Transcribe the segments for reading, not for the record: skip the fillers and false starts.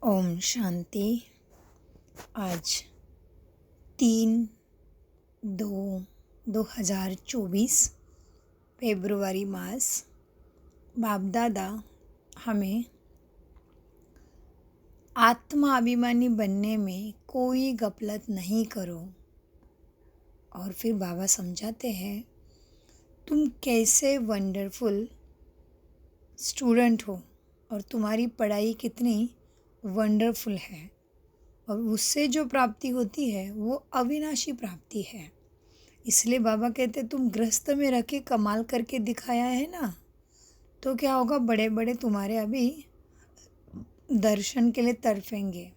ओम शांति। आज 3/2/2024 फेब्रुआरी मास। बाप दादा हमें आत्माभिमानी बनने में कोई गफलत नहीं करो। और फिर बाबा समझाते हैं तुम कैसे वंडरफुल स्टूडेंट हो और तुम्हारी पढ़ाई कितनी वंडरफुल है और उससे जो प्राप्ति होती है वो अविनाशी प्राप्ति है। इसलिए बाबा कहते तुम गृहस्थ में रह के कमाल करके दिखाया है ना, तो क्या होगा, बड़े बड़े तुम्हारे अभी दर्शन के लिए तड़फेंगे।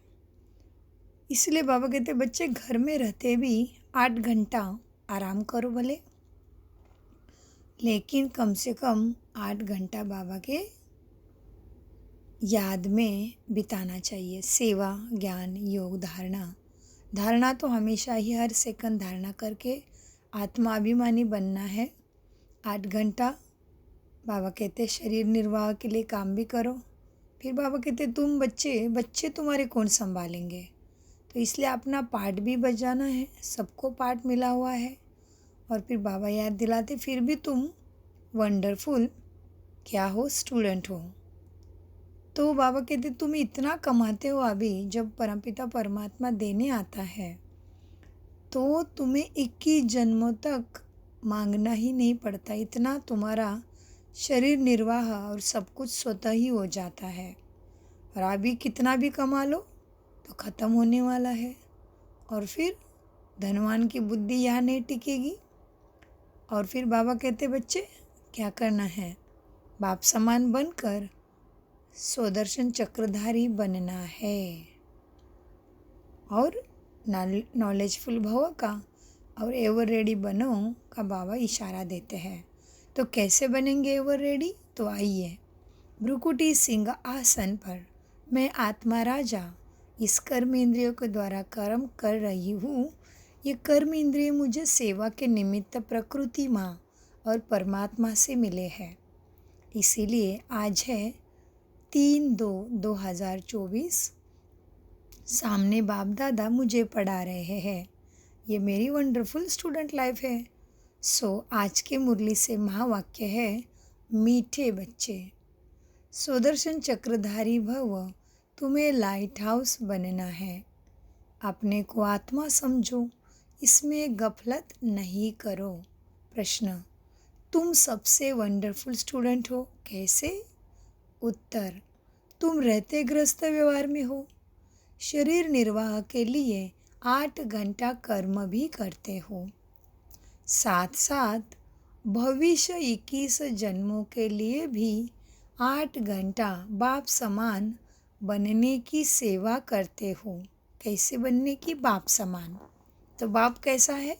इसलिए बाबा कहते बच्चे घर में रहते भी 8 घंटा आराम करो भले, लेकिन कम से कम 8 घंटा बाबा के याद में बिताना चाहिए। सेवा, ज्ञान, योग, धारणा तो हमेशा ही हर सेकंड धारणा करके आत्माभिमानी बनना है। 8 घंटा बाबा कहते शरीर निर्वाह के लिए काम भी करो। फिर बाबा कहते तुम बच्चे तुम्हारे कौन संभालेंगे, तो इसलिए अपना पाठ भी बजाना है। सबको पाठ मिला हुआ है। और फिर बाबा याद दिलाते फिर भी तुम वंडरफुल क्या हो, स्टूडेंट हो। तो बाबा कहते तुम इतना कमाते हो अभी, जब परमपिता परमात्मा देने आता है तो तुम्हें 21 जन्मों तक मांगना ही नहीं पड़ता। इतना तुम्हारा शरीर निर्वाह और सब कुछ स्वतः ही हो जाता है। और अभी कितना भी कमा लो तो ख़त्म होने वाला है। और फिर धनवान की बुद्धि यहाँ नहीं टिकेगी। और फिर बाबा कहते बच्चे क्या करना है, बाप समान बनकर स्वदर्शन चक्रधारी बनना है और नॉलेजफुल भव का और एवर रेडी बनो का बाबा इशारा देते हैं। तो कैसे बनेंगे एवर रेडी, तो आइए भ्रुकुटी सिंह आसन पर मैं आत्मा राजा इस कर्म इंद्रियों के द्वारा कर्म कर रही हूँ। ये कर्म इंद्रिय मुझे सेवा के निमित्त प्रकृति माँ और परमात्मा से मिले हैं। इसीलिए आज है 3/2/2024। सामने बाप दादा मुझे पढ़ा रहे हैं। ये मेरी वंडरफुल स्टूडेंट लाइफ है। आज के मुरली से महावाक्य है, मीठे बच्चे स्वदर्शन चक्रधारी भव, तुम्हें लाइट हाउस बनना है। अपने को आत्मा समझो, इसमें गफलत नहीं करो। प्रश्न, तुम सबसे वंडरफुल स्टूडेंट हो कैसे? उत्तर, तुम रहते ग्रस्त व्यवहार में हो। शरीर निर्वाह के लिए 8 घंटा कर्म भी करते हो, साथ साथ भविष्य 21 जन्मों के लिए भी 8 घंटा बाप समान बनने की सेवा करते हो। कैसे बनने की? बाप समान। तो बाप कैसा है?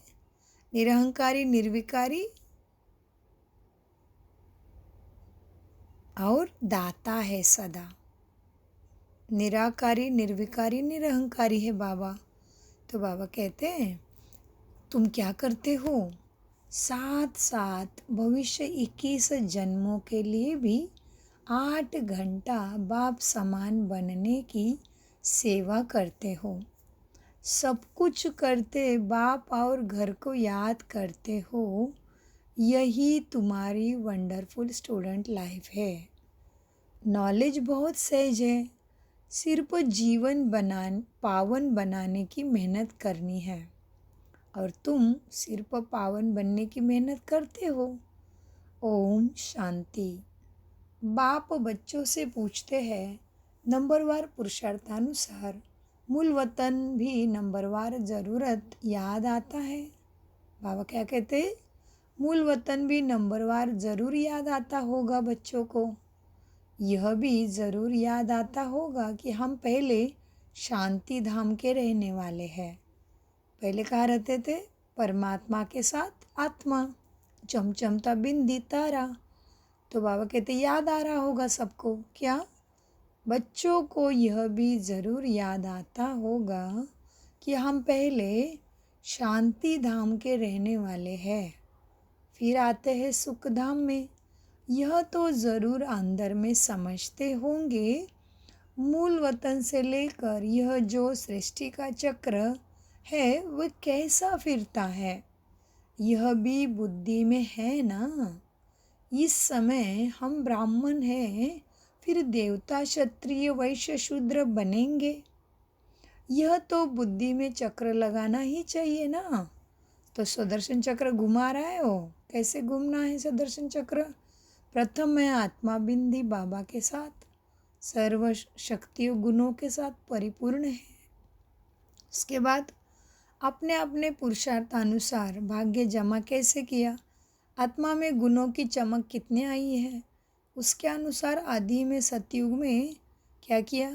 निरहंकारी, निर्विकारी और दाता है सदा। निराकारी, निर्विकारी, निरहंकारी है बाबा। तो बाबा कहते हैं तुम क्या करते हो, साथ साथ भविष्य 21 जन्मों के लिए भी 8 घंटा बाप समान बनने की सेवा करते हो। सब कुछ करते बाप और घर को याद करते हो। यही तुम्हारी वंडरफुल स्टूडेंट लाइफ है। नॉलेज बहुत सहज है, सिर्फ जीवन पावन बनाने की मेहनत करनी है। और तुम सिर्फ पावन बनने की मेहनत करते हो। ओम शांति। बाप बच्चों से पूछते हैं नंबरवार पुरुषार्थानुसार मूल वतन भी नंबरवार ज़रूरत याद आता है। बाबा क्या कहते हैं, मूल वतन भी नंबरवार ज़रूर याद आता होगा बच्चों को। यह भी ज़रूर याद आता होगा कि हम पहले शांति धाम के रहने वाले हैं। पहले कहाँ रहते थे? परमात्मा के साथ आत्मा, चमचमता बिंदी तारा। तो बाबा कहते याद आ रहा होगा सबको। क्या? बच्चों को यह भी ज़रूर याद आता होगा कि हम पहले शांति धाम के रहने वाले हैं, फिर आते हैं सुख धाम में। यह तो ज़रूर अंदर में समझते होंगे, मूल वतन से लेकर यह जो सृष्टि का चक्र है वह कैसा फिरता है, यह भी बुद्धि में है ना। इस समय हम ब्राह्मण हैं, फिर देवता क्षत्रिय वैश्य शूद्र बनेंगे, यह तो बुद्धि में चक्र लगाना ही चाहिए ना। तो सुदर्शन चक्र घुमा रहा है वो, कैसे घूमना है सुदर्शन चक्र? प्रथम मैं आत्मा बिंदी बाबा के साथ सर्व शक्तियों गुणों के साथ परिपूर्ण है। उसके बाद अपने अपने पुरुषार्थानुसार भाग्य जमा कैसे किया, आत्मा में गुणों की चमक कितने आई है, उसके अनुसार आदि में सतयुग में क्या किया,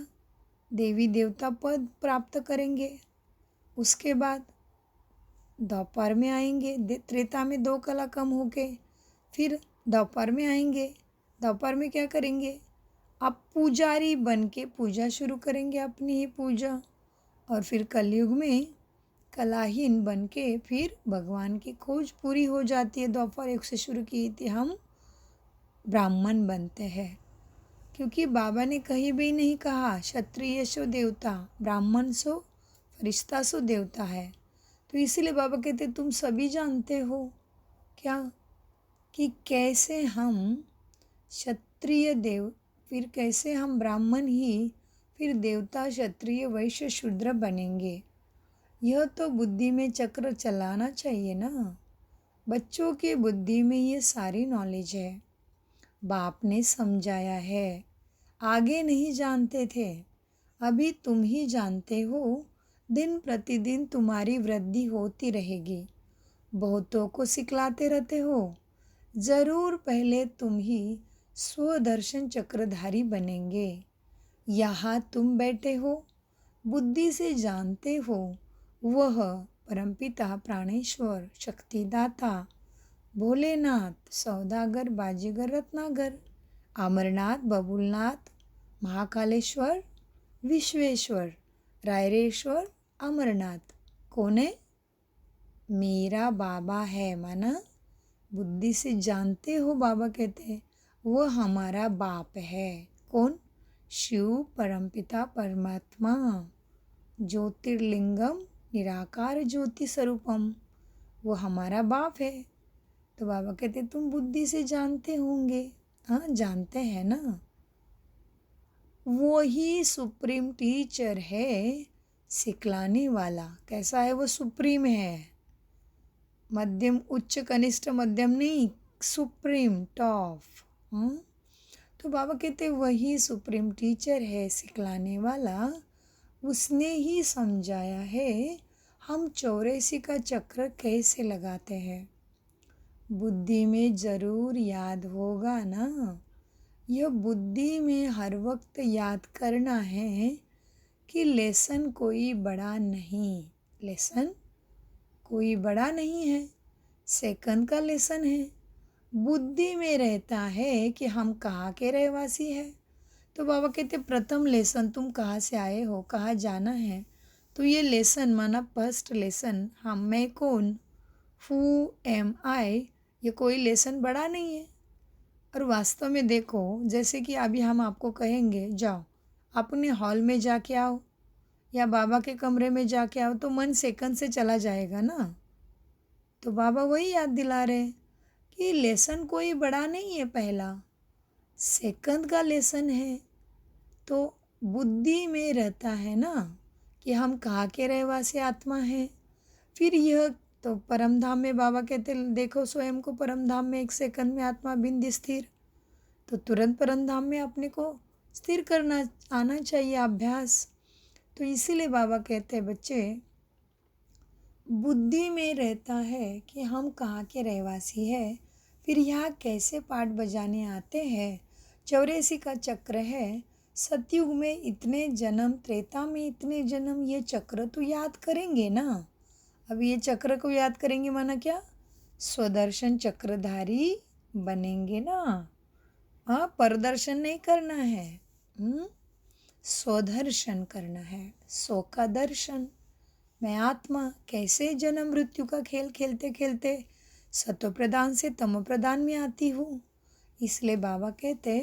देवी देवता पद प्राप्त करेंगे। उसके बाद द्वापर में आएंगे, त्रेता में 2 कला कम होके फिर द्वापर में आएंगे। द्वापर में क्या करेंगे, आप पुजारी बन के पूजा शुरू करेंगे, अपनी ही पूजा। और फिर कलयुग में कलाहीन बन के फिर भगवान की खोज पूरी हो जाती है। द्वापर युग से शुरू की थी, हम ब्राह्मण बनते हैं, क्योंकि बाबा ने कहीं भी नहीं कहा क्षत्रिय सो देवता, ब्राह्मण सो फरिश्ता सो देवता है। तो इसीलिए बाबा कहते तुम सभी जानते हो क्या कि कैसे हम क्षत्रिय देव, फिर कैसे हम ब्राह्मण ही फिर देवता क्षत्रिय वैश्य शूद्र बनेंगे। यह तो बुद्धि में चक्र चलाना चाहिए ना। बच्चों की बुद्धि में ये सारी नॉलेज है, बाप ने समझाया है, आगे नहीं जानते थे, अभी तुम ही जानते हो। दिन प्रतिदिन तुम्हारी वृद्धि होती रहेगी, बहुतों को सिखलाते रहते हो। ज़रूर पहले तुम ही स्वदर्शन चक्रधारी बनेंगे। यहाँ तुम बैठे हो, बुद्धि से जानते हो वह परमपिता प्राणेश्वर शक्तिदाता भोलेनाथ सौदागर बाजीगर रत्नागर अमरनाथ बबुलनाथ महाकालेश्वर विश्वेश्वर रायरेश्वर अमरनाथ कौन है, मेरा बाबा है। माना बुद्धि से जानते हो, बाबा कहते हैं वो हमारा बाप है। कौन, शिव परमपिता परमात्मा ज्योतिर्लिंगम निराकार ज्योति स्वरूपम, वो हमारा बाप है। तो बाबा कहते तुम बुद्धि से जानते होंगे, हाँ जानते हैं ना। वो ही सुप्रीम टीचर है, सिखलाने वाला। कैसा है वो, सुप्रीम है, मध्यम उच्च कनिष्ठ मध्यम नहीं, सुप्रीम टॉप। तो बाबा कहते वही सुप्रीम टीचर है, सिखलाने वाला। उसने ही समझाया है हम 84 का चक्र कैसे लगाते हैं। बुद्धि में ज़रूर याद होगा ना। यह बुद्धि में हर वक्त याद करना है कि लेसन कोई बड़ा नहीं, लेसन कोई बड़ा नहीं है, सेकंड का लेसन है। बुद्धि में रहता है कि हम कहाँ के रहवासी हैं। तो बाबा कहते प्रथम लेसन तुम कहाँ से आए हो, कहाँ जाना है। तो ये लेसन माना फर्स्ट लेसन, हम मैं कौन, हु एम आई, ये कोई लेसन बड़ा नहीं है। और वास्तव में देखो, जैसे कि अभी हम आपको कहेंगे जाओ अपने हॉल में जाके आओ या बाबा के कमरे में जाके आओ, तो मन सेकंड से चला जाएगा ना। तो बाबा वही याद दिला रहे कि लेसन कोई बड़ा नहीं है, पहला सेकंड का लेसन है। तो बुद्धि में रहता है ना कि हम कहाँ के रहवासी आत्मा हैं। फिर यह तो परमधाम में बाबा कहते देखो स्वयं को परमधाम में 1 सेकंड में आत्मा बिंद स्थिर, तो तुरंत परमधाम में अपने को स्थिर करना आना चाहिए, अभ्यास। तो इसीलिए बाबा कहते हैं बच्चे बुद्धि में रहता है कि हम कहाँ के रहवासी हैं, फिर यहाँ कैसे पाठ बजाने आते हैं। 84 का चक्र है, सतयुग में इतने जन्म, त्रेता में इतने जन्म, ये चक्र तो याद करेंगे ना। अब ये चक्र को याद करेंगे माना क्या, स्वदर्शन चक्रधारी बनेंगे ना। हाँ, प्रदर्शन नहीं करना है, स्वदर्शन करना है, सो का दर्शन। मैं आत्मा कैसे जन्म मृत्यु का खेल खेलते खेलते सतो प्रधान से तमो प्रधान में आती हूँ। इसलिए बाबा कहते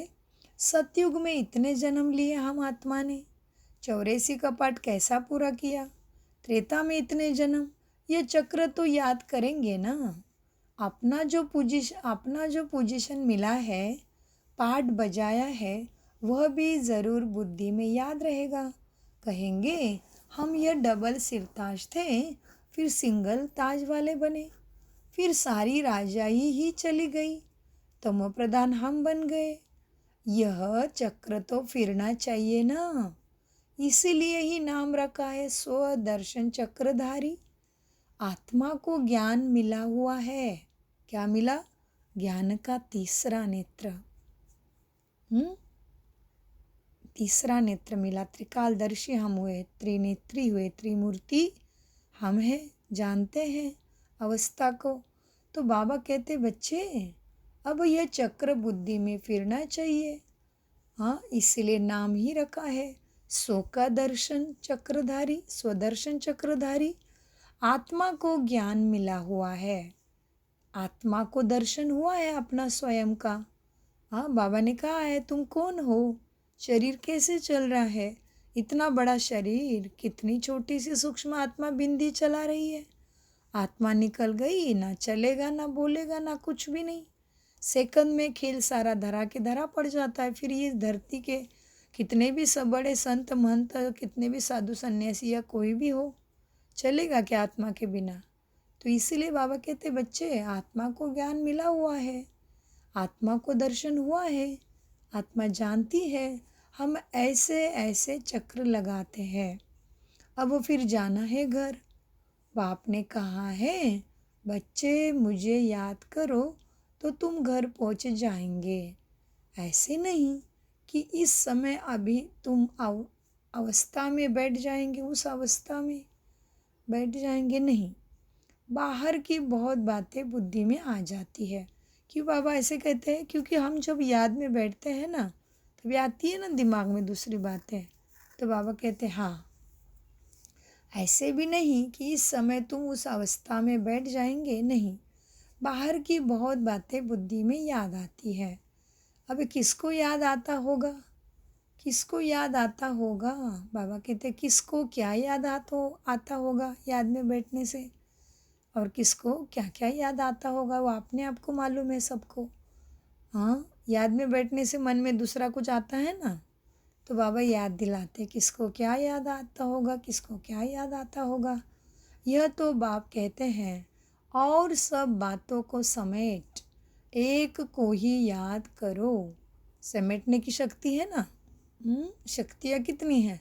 सतयुग में इतने जन्म लिए हम आत्मा ने, 84 कपाट कैसा पूरा किया, त्रेता में इतने जन्म, ये चक्र तो याद करेंगे ना। अपना जो पोजीशन मिला है, पाठ बजाया है, वह भी ज़रूर बुद्धि में याद रहेगा। कहेंगे हम यह डबल सिरताज थे, फिर सिंगल ताज वाले बने, फिर सारी राजाई ही चली गई, तमो प्रधान हम बन गए। यह चक्र तो फिरना चाहिए ना, इसीलिए ही नाम रखा है स्वदर्शन चक्रधारी। आत्मा को ज्ञान मिला हुआ है। क्या मिला? ज्ञान का तीसरा नेत्र। तीसरा नेत्र मिला। त्रिकालदर्शी हम हुए, त्रिनेत्री हुए, त्रिमूर्ति हम हैं, जानते हैं अवस्था को। तो बाबा कहते बच्चे अब यह चक्र बुद्धि में फिरना चाहिए। हाँ, इसलिए नाम ही रखा है सो का दर्शन चक्रधारी, स्वदर्शन चक्रधारी। आत्मा को ज्ञान मिला हुआ है, आत्मा को दर्शन हुआ है अपना स्वयं का। हाँ, बाबा ने कहा है तुम कौन हो, शरीर कैसे चल रहा है, इतना बड़ा शरीर, कितनी छोटी सी सूक्ष्म आत्मा बिंदी चला रही है। आत्मा निकल गई, ना चलेगा ना बोलेगा ना कुछ भी नहीं। सेकंड में खेल सारा धरा के धरा पड़ जाता है। फिर ये धरती के कितने भी सब बड़े संत महंत, कितने भी साधु सन्यासी या कोई भी हो, चलेगा क्या आत्मा के बिना। तो इसीलिए बाबा कहते बच्चे आत्मा को ज्ञान मिला हुआ है, आत्मा को दर्शन हुआ है, आत्मा जानती है। हम ऐसे ऐसे चक्र लगाते हैं। अब फिर जाना है घर। बाप ने कहा है बच्चे मुझे याद करो तो तुम घर पहुँच जाएंगे। ऐसे नहीं कि इस समय अभी तुम अवस्था में बैठ जाएंगे, उस अवस्था में बैठ जाएंगे, नहीं। बाहर की बहुत बातें बुद्धि में आ जाती है। क्यों बाबा ऐसे कहते हैं? क्योंकि हम जब याद में बैठते हैं ना, तभी आती है ना दिमाग में दूसरी बातें। तो बाबा कहते हैं हाँ, ऐसे भी नहीं कि इस समय तुम उस अवस्था में बैठ जाएंगे, नहीं। बाहर की बहुत बातें बुद्धि में याद आती है। अब किसको याद आता होगा? किसको याद आता होगा? बाबा कहते किसको क्या याद आता होगा याद में बैठने से, और किसको क्या क्या याद आता होगा वो अपने आप को मालूम है सबको। हाँ, याद में बैठने से मन में दूसरा कुछ आता है ना, तो बाबा याद दिलाते किसको क्या याद आता होगा, किसको क्या याद आता होगा। यह तो बाप कहते हैं और सब बातों को समेट एक को ही याद करो। समेटने की शक्ति है ना। शक्तियाँ कितनी हैं?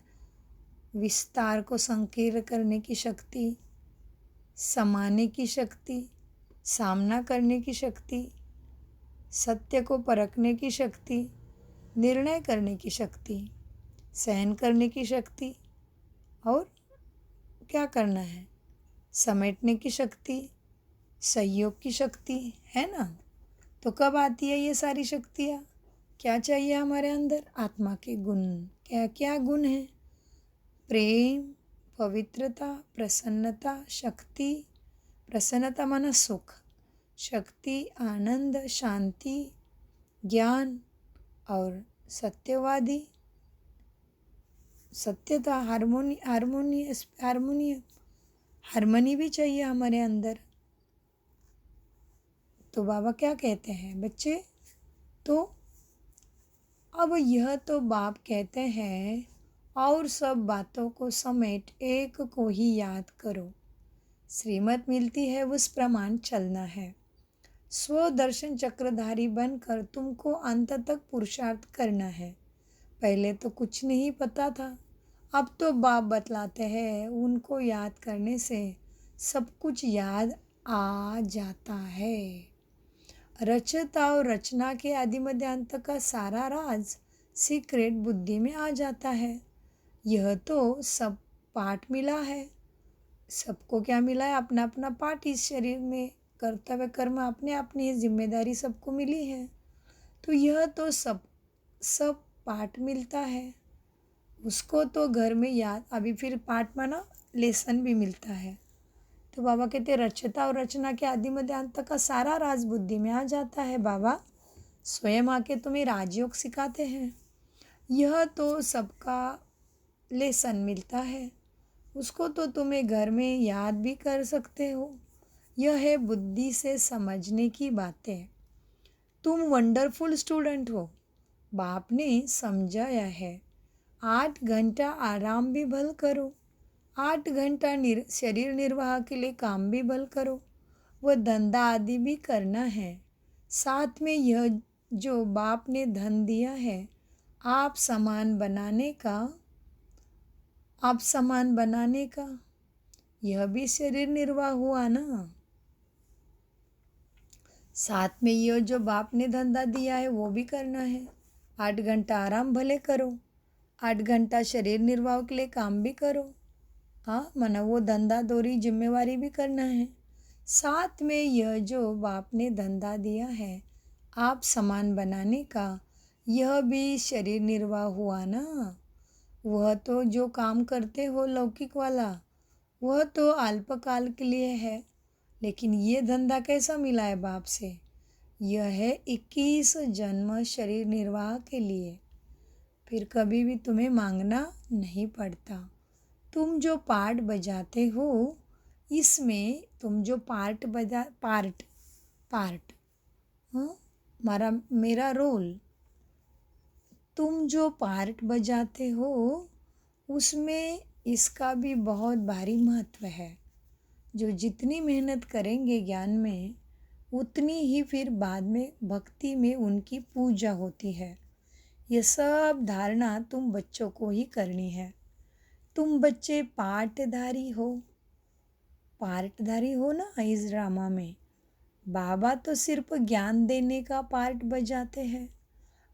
विस्तार को संकीर्ण करने की शक्ति, समाने की शक्ति, सामना करने की शक्ति, सत्य को परखने की शक्ति, निर्णय करने की शक्ति, सहन करने की शक्ति, और क्या करना है, समेटने की शक्ति, सहयोग की शक्ति, है ना। तो कब आती है ये सारी शक्तियाँ? क्या चाहिए हमारे अंदर? आत्मा के गुण। क्या क्या गुण हैं? प्रेम, पवित्रता, प्रसन्नता, शक्ति। प्रसन्नता माना सुख, शक्ति, आनंद, शांति, ज्ञान और सत्यवादी, सत्यता, हारमोनी भी चाहिए हमारे अंदर। तो बाबा क्या कहते हैं बच्चे? तो अब यह तो बाप कहते हैं और सब बातों को समेट एक को ही याद करो। श्रीमत मिलती है उस प्रमाण चलना है। स्वदर्शन चक्रधारी बनकर तुमको अंत तक पुरुषार्थ करना है। पहले तो कुछ नहीं पता था, अब तो बाप बतलाते हैं उनको याद करने से सब कुछ याद आ जाता है। रचता और रचना के आदि मध्य अंत का सारा राज सीक्रेट बुद्धि में आ जाता है। यह तो सब पाठ मिला है। सबको क्या मिला है? अपना अपना पाठ इस शरीर में, कर्तव्य कर्म अपने अपनी जिम्मेदारी सबको मिली है। तो यह तो सब पाठ मिलता है, उसको तो घर में याद, अभी फिर पाठ माना लेसन भी मिलता है। तो बाबा कहते रचता और रचना के आदि मध्य अंत का सारा राज बुद्धि में आ जाता है बाबा। स्वयं आके तुम्हें राजयोग सिखाते हैं। यह तो सबका लेसन मिलता है, उसको तो तुम्हें घर में याद भी कर सकते हो। यह है बुद्धि से समझने की बातें। तुम वंडरफुल स्टूडेंट हो, बाप ने समझाया है। 8 घंटा आराम भी भल करो, 8 घंटा शरीर निर्वाह के लिए काम भी भल करो, वह धंधा आदि भी करना है। साथ में यह जो बाप ने धन दिया है, आप समान बनाने का, यह भी शरीर निर्वाह हुआ ना। साथ में यह जो बाप ने धंधा दिया है वो भी करना है। 8 घंटा आराम भले करो, 8 घंटा शरीर निर्वाह के लिए काम भी करो। हाँ, माना वो धंधा दोरी जिम्मेवारी भी करना है। साथ में यह जो बाप ने धंधा दिया है आप समान बनाने का, यह भी शरीर निर्वाह हुआ ना। वह तो जो काम करते हो लौकिक वाला, वह तो अल्पकाल के लिए है, लेकिन ये धंधा कैसा मिला है बाप से? यह है 21 जन्म शरीर निर्वाह के लिए, फिर कभी भी तुम्हें मांगना नहीं पड़ता। तुम जो पार्ट बजाते हो, इसमें तुम जो पार्ट हाँ, मेरा रोल, तुम जो पार्ट बजाते हो उसमें इसका भी बहुत भारी महत्व है। जो जितनी मेहनत करेंगे ज्ञान में, उतनी ही फिर बाद में भक्ति में उनकी पूजा होती है। ये सब धारणा तुम बच्चों को ही करनी है। तुम बच्चे पार्टधारी हो ना इस ड्रामा में। बाबा तो सिर्फ ज्ञान देने का पार्ट बजाते हैं,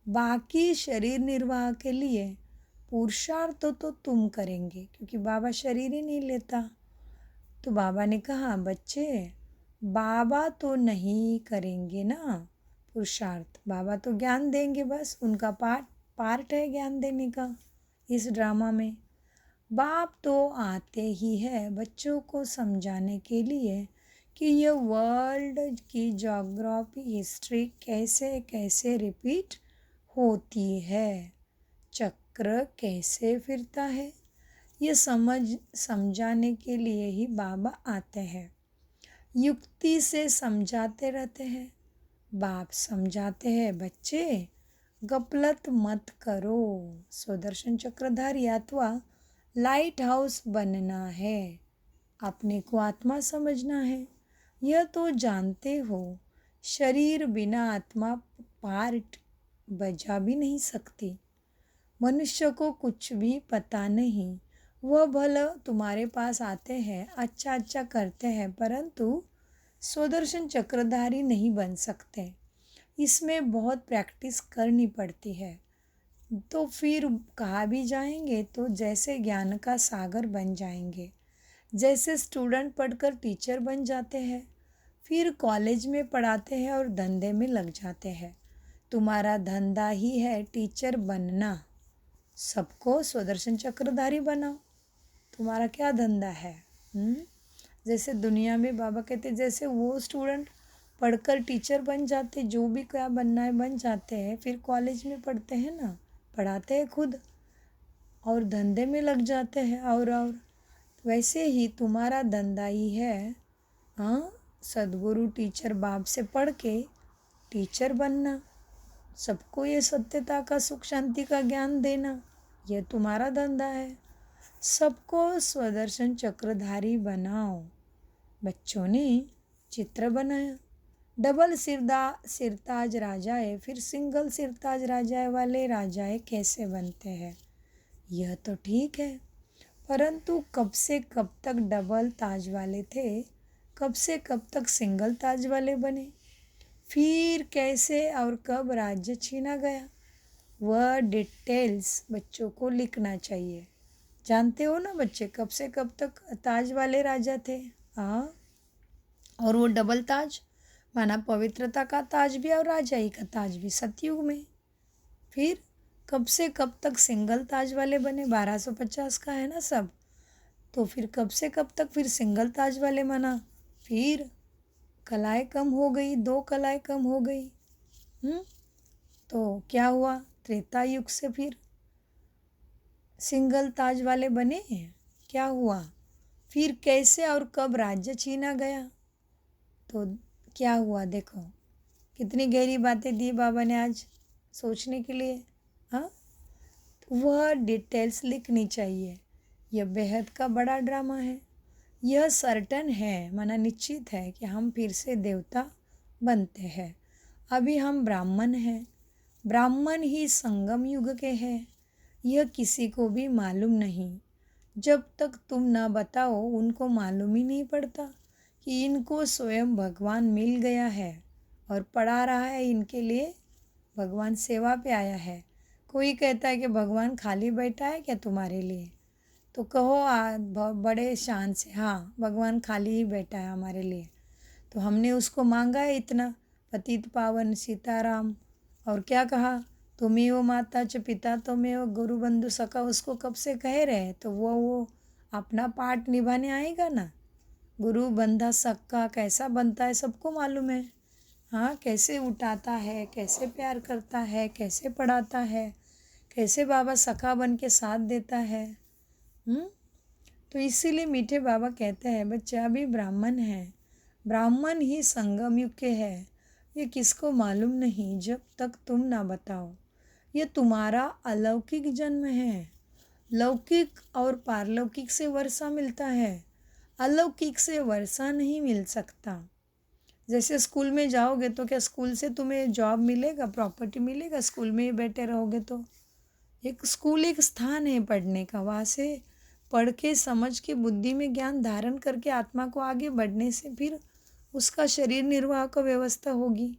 बाकी शरीर निर्वाह के लिए पुरुषार्थ तो तुम करेंगे, क्योंकि बाबा शरीर ही नहीं लेता। तो बाबा ने कहा बच्चे, बाबा तो नहीं करेंगे ना पुरुषार्थ, बाबा तो ज्ञान देंगे, बस उनका पार्ट है ज्ञान देने का इस ड्रामा में। बाप तो आते ही है बच्चों को समझाने के लिए कि यह वर्ल्ड की ज्योग्राफी हिस्ट्री कैसे कैसे रिपीट होती है, चक्र कैसे फिरता है, ये समझाने के लिए ही बाबा आते हैं। युक्ति से समझाते रहते हैं। बाप समझाते हैं बच्चे गफलत मत करो, सुदर्शन चक्रधारी अथवा लाइट हाउस बनना है, अपने को आत्मा समझना है। यह तो जानते हो शरीर बिना आत्मा पार्ट बजा भी नहीं सकती। मनुष्य को कुछ भी पता नहीं, वह भला तुम्हारे पास आते हैं, अच्छा अच्छा करते हैं, परंतु सुदर्शन चक्रधारी नहीं बन सकते। इसमें बहुत प्रैक्टिस करनी पड़ती है। तो फिर कहाँ भी जाएंगे तो जैसे ज्ञान का सागर बन जाएंगे। जैसे स्टूडेंट पढ़कर टीचर बन जाते हैं, फिर कॉलेज में पढ़ाते हैं और धंधे में लग जाते हैं। तुम्हारा धंधा ही है टीचर बनना, सबको सुदर्शन चक्रधारी बनाओ। तुम्हारा क्या धंधा है? जैसे दुनिया में बाबा कहते जैसे वो स्टूडेंट पढ़कर टीचर बन जाते, जो भी क्या बनना है बन जाते हैं, फिर कॉलेज में पढ़ते हैं ना, पढ़ाते हैं खुद और धंधे में लग जाते हैं। और वैसे ही तुम्हारा धंधा ही है सदगुरु टीचर बाप से पढ़ के टीचर बनना, सबको ये सत्यता का सुख शांति का ज्ञान देना, यह तुम्हारा धंधा है। सबको स्वदर्शन चक्रधारी बनाओ। बच्चों ने चित्र बनाया, डबल सिरताज राजाए फिर सिंगल सिरताज राजाए वाले राजाए कैसे बनते हैं? यह तो ठीक है, परंतु कब से कब तक डबल ताज वाले थे, कब से कब तक सिंगल ताज वाले बने, फिर कैसे और कब राज्य छीना गया, वह डिटेल्स बच्चों को लिखना चाहिए। जानते हो ना बच्चे, कब से कब तक ताज वाले राजा थे? हाँ, और वो डबल ताज माना पवित्रता का ताज भी और राजाई का ताज भी सतयुग में। फिर कब से कब तक सिंगल ताज वाले बने? 1250 का है ना सब, तो फिर कब से कब तक फिर सिंगल ताज वाले माना, फिर कलाएं कम हो गई, 2 कलाएं कम हो गई। तो क्या हुआ, त्रेता युग से फिर सिंगल ताज वाले बने। क्या हुआ, फिर कैसे और कब राज्य छीना गया, तो क्या हुआ, देखो कितनी गहरी बातें दी बाबा ने आज सोचने के लिए। हाँ, वह डिटेल्स लिखनी चाहिए। यह बेहद का बड़ा ड्रामा है। यह सर्टन है, माना निश्चित है कि हम फिर से देवता बनते हैं। अभी हम ब्राह्मण हैं, ब्राह्मण ही संगम युग के हैं। यह किसी को भी मालूम नहीं। जब तक तुम ना बताओ उनको मालूम ही नहीं पड़ता कि इनको स्वयं भगवान मिल गया है और पढ़ा रहा है इनके लिए। भगवान सेवा पे आया है। कोई कहता है कि भगवान खाली बैठा है क्या तुम्हारे लिए, तो कहो बड़े शान से, हाँ भगवान खाली ही बैठा है हमारे लिए। तो हमने उसको मांगा है इतना, पतित पावन सीताराम, और क्या कहा, तुम्ही वो माता च पिता तुम्हें वो गुरु बंधु सखा, उसको कब से कह रहे हैं। तो वो अपना पार्ट निभाने आएगा ना। गुरु बंधा सक्का कैसा बनता है सबको मालूम है। हाँ, कैसे उठाता है, कैसे प्यार करता है, कैसे पढ़ाता है, कैसे बाबा सखा बन के साथ देता है। तो इसीलिए मीठे बाबा कहते हैं बच्चा अभी ब्राह्मण है, ब्राह्मण ही संगम युग के है। ये किसको मालूम नहीं जब तक तुम ना बताओ। ये तुम्हारा अलौकिक जन्म है। लौकिक और पारलौकिक से वर्षा मिलता है, अलौकिक से वर्षा नहीं मिल सकता। जैसे स्कूल में जाओगे तो क्या स्कूल से तुम्हें जॉब मिलेगा, प्रॉपर्टी मिलेगा, स्कूल में ही बैठे रहोगे तो। एक स्कूल एक स्थान है पढ़ने का, वहाँ से पढ़ के समझ के बुद्धि में ज्ञान धारण करके आत्मा को आगे बढ़ने से फिर उसका शरीर निर्वाह का व्यवस्था होगी।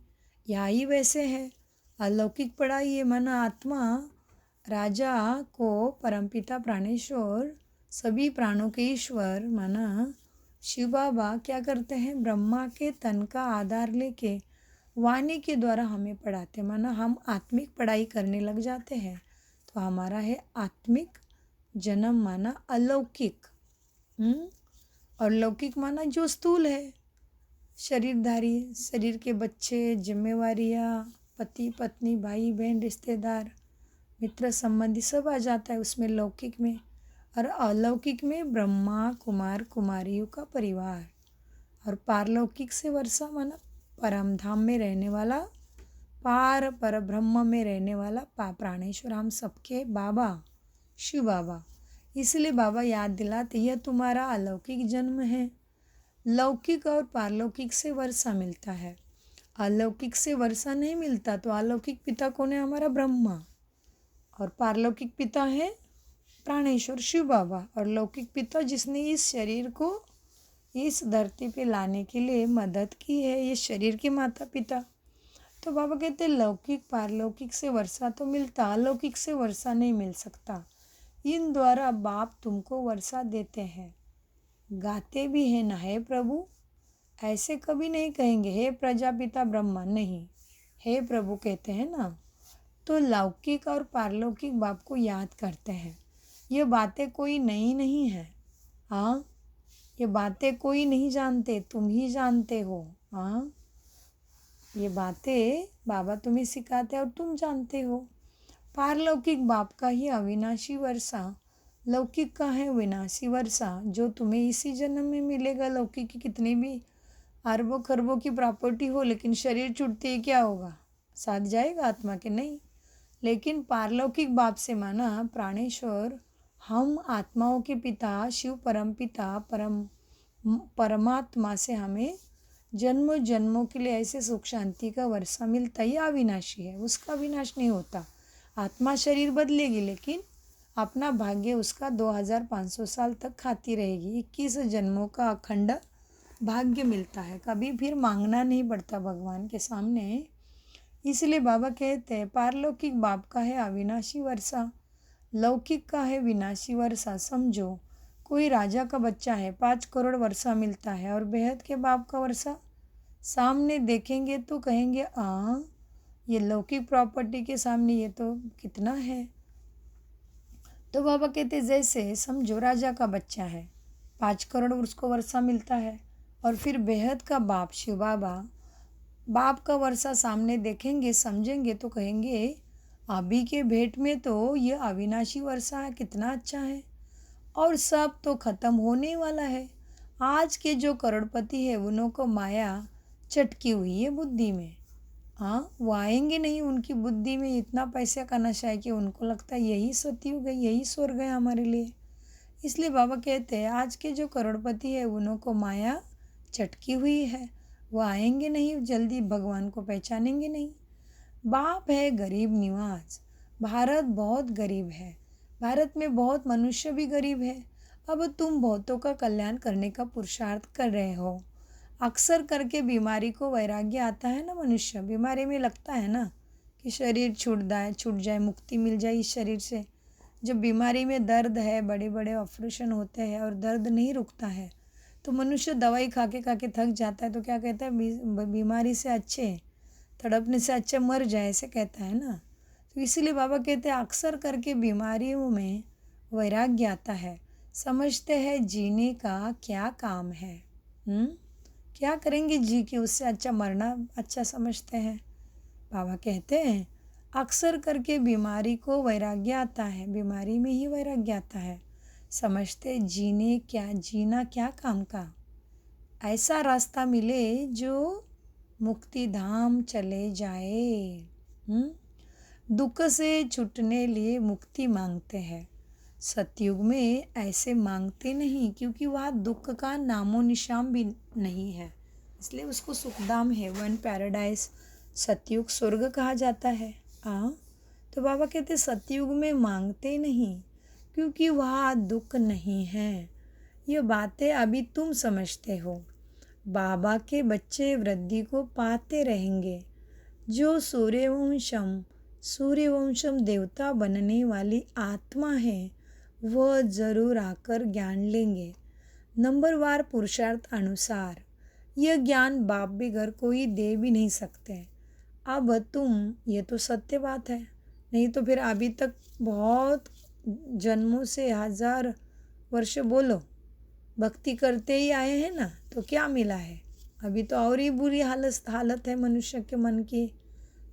यहाँ ही वैसे है, अलौकिक पढ़ाई है, माना आत्मा राजा को परमपिता प्राणेश्वर सभी प्राणों के ईश्वर माना शिव बाबा क्या करते हैं, ब्रह्मा के तन का आधार लेके वाणी के द्वारा हमें पढ़ाते, माना हम आत्मिक पढ़ाई करने लग जाते हैं तो हमारा है आत्मिक जन्म, माना अलौकिक। और लौकिक माना जो स्थूल है, शरीरधारी, शरीर के बच्चे, जिम्मेवारियाँ, पति पत्नी, भाई बहन, रिश्तेदार, मित्र संबंधी सब आ जाता है उसमें लौकिक में। और अलौकिक में ब्रह्मा कुमार कुमारियों का परिवार। और पारलौकिक से वर्षा माना परम धाम में रहने वाला, पार पर ब्रह्म में रहने वाला प्राणेश्वर, हम सबके बाबा शिव बाबा। इसलिए बाबा याद दिलाते यह तुम्हारा अलौकिक जन्म है। लौकिक और पारलौकिक से वर्षा मिलता है, अलौकिक से वर्षा नहीं मिलता। तो अलौकिक पिता कौन है, हमारा ब्रह्मा, और पारलौकिक पिता है प्राणेश्वर शिव बाबा। और लौकिक पिता जिसने इस शरीर को इस धरती पे लाने के लिए मदद की है, ये शरीर के माता पिता। तो बाबा कहते लौकिक पारलौकिक से वर्षा तो मिलता, अलौकिक से वर्षा नहीं मिल सकता। इन द्वारा बाप तुमको वर्षा देते हैं। गाते भी हैं ना, हे प्रभु, ऐसे कभी नहीं कहेंगे हे प्रजापिता ब्रह्मा, नहीं, हे प्रभु कहते हैं ना। तो लौकिक और पारलौकिक बाप को याद करते हैं। ये बातें कोई नई नहीं है। हाँ, ये बातें कोई नहीं जानते, तुम ही जानते हो। हाँ, ये बातें बाबा तुम्हें सिखाते और तुम जानते हो। पारलौकिक बाप का ही अविनाशी वर्षा, लौकिक का है विनाशी वर्षा, जो तुम्हें इसी जन्म में मिलेगा। लौकिक की कितनी भी अरबों खरबों की प्रॉपर्टी हो, लेकिन शरीर छूटते ही क्या होगा, साथ जाएगा आत्मा के, नहीं। लेकिन पारलौकिक बाप से माना प्राणेश्वर, हम आत्माओं के पिता शिव परम पिता परमात्मा से हमें जन्मों जन्मों के लिए ऐसे सुख शांति का वर्षा मिलता। ही अविनाशी है, उसका विनाश नहीं होता। आत्मा शरीर बदलेगी लेकिन अपना भाग्य उसका 2500 साल तक खाती रहेगी। 21 जन्मों का अखंड भाग्य मिलता है, कभी फिर मांगना नहीं पड़ता भगवान के सामने। इसलिए बाबा कहते हैं पारलौकिक बाप का है अविनाशी वर्षा, लौकिक का है विनाशी वर्षा। समझो कोई राजा का बच्चा है, 5 करोड़ वर्षा मिलता है, और बेहद के बाप का वर्षा सामने देखेंगे तो कहेंगे ये लौकिक प्रॉपर्टी के सामने ये तो कितना है। तो बाबा कहते जैसे समझो राजा का बच्चा है, 5 करोड़ उसको वर्षा मिलता है, और फिर बेहद का बाप शिव बाबा बाप का वर्षा सामने देखेंगे, समझेंगे तो कहेंगे अभी के भेंट में तो ये अविनाशी वर्षा है, कितना अच्छा है। और सब तो खत्म होने वाला है। आज के जो करोड़पति है उन्हों को माया चटकी हुई है बुद्धि में। हाँ, वो आएंगे नहीं, उनकी बुद्धि में इतना पैसे का नशा है कि उनको लगता है यही सतयुग है, यही स्वर्ग है हमारे लिए। इसलिए बाबा कहते हैं आज के जो करोड़पति है उन्हों को माया चटकी हुई है, वो आएंगे नहीं जल्दी, भगवान को पहचानेंगे नहीं। बाप है गरीब निवाज। भारत बहुत गरीब है, भारत में बहुत मनुष्य भी गरीब है। अब तुम बहुतों का कल्याण करने का पुरुषार्थ कर रहे हो। अक्सर करके बीमारी को वैराग्य आता है ना, मनुष्य बीमारी में लगता है ना कि शरीर छूट जाए, मुक्ति मिल जाए इस शरीर से। जब बीमारी में दर्द है, बड़े बड़े ऑपरेशन होते हैं और दर्द नहीं रुकता है, तो मनुष्य दवाई खा के थक जाता है, तो क्या कहता है बीमारी से अच्छे, तड़पने से अच्छा मर जाए, ऐसे कहता है ना। तो इसीलिए बाबा कहते हैं अक्सर करके बीमारियों में वैराग्य आता है, समझते हैं जीने का क्या काम है। क्या करेंगे जी के, उससे अच्छा मरना अच्छा समझते हैं। बाबा कहते हैं अक्सर करके बीमारी को वैराग्य आता है, बीमारी में ही वैराग्य आता है, समझते जीना क्या काम का। ऐसा रास्ता मिले जो मुक्ति धाम चले जाए। दुख से छूटने लिए मुक्ति मांगते हैं। सतयुग में ऐसे मांगते नहीं, क्योंकि वहाँ दुख का नामो निशान भी नहीं है, इसलिए उसको सुखधाम हेवन पैराडाइज सतयुग स्वर्ग कहा जाता है। तो बाबा कहते सतयुग में मांगते नहीं, क्योंकि वहाँ दुख नहीं है। ये बातें अभी तुम समझते हो। बाबा के बच्चे वृद्धि को पाते रहेंगे। जो सूर्यवंशम देवता बनने वाली आत्मा है वह जरूर आकर ज्ञान लेंगे, नंबरवार पुरुषार्थ अनुसार। यह ज्ञान बाप भी घर कोई दे भी नहीं सकते। अब तुम, ये तो सत्य बात है, नहीं तो फिर अभी तक बहुत जन्मों से 1000 वर्ष बोलो भक्ति करते ही आए हैं ना, तो क्या मिला है? अभी तो और ही बुरी हालत है मनुष्य के मन की।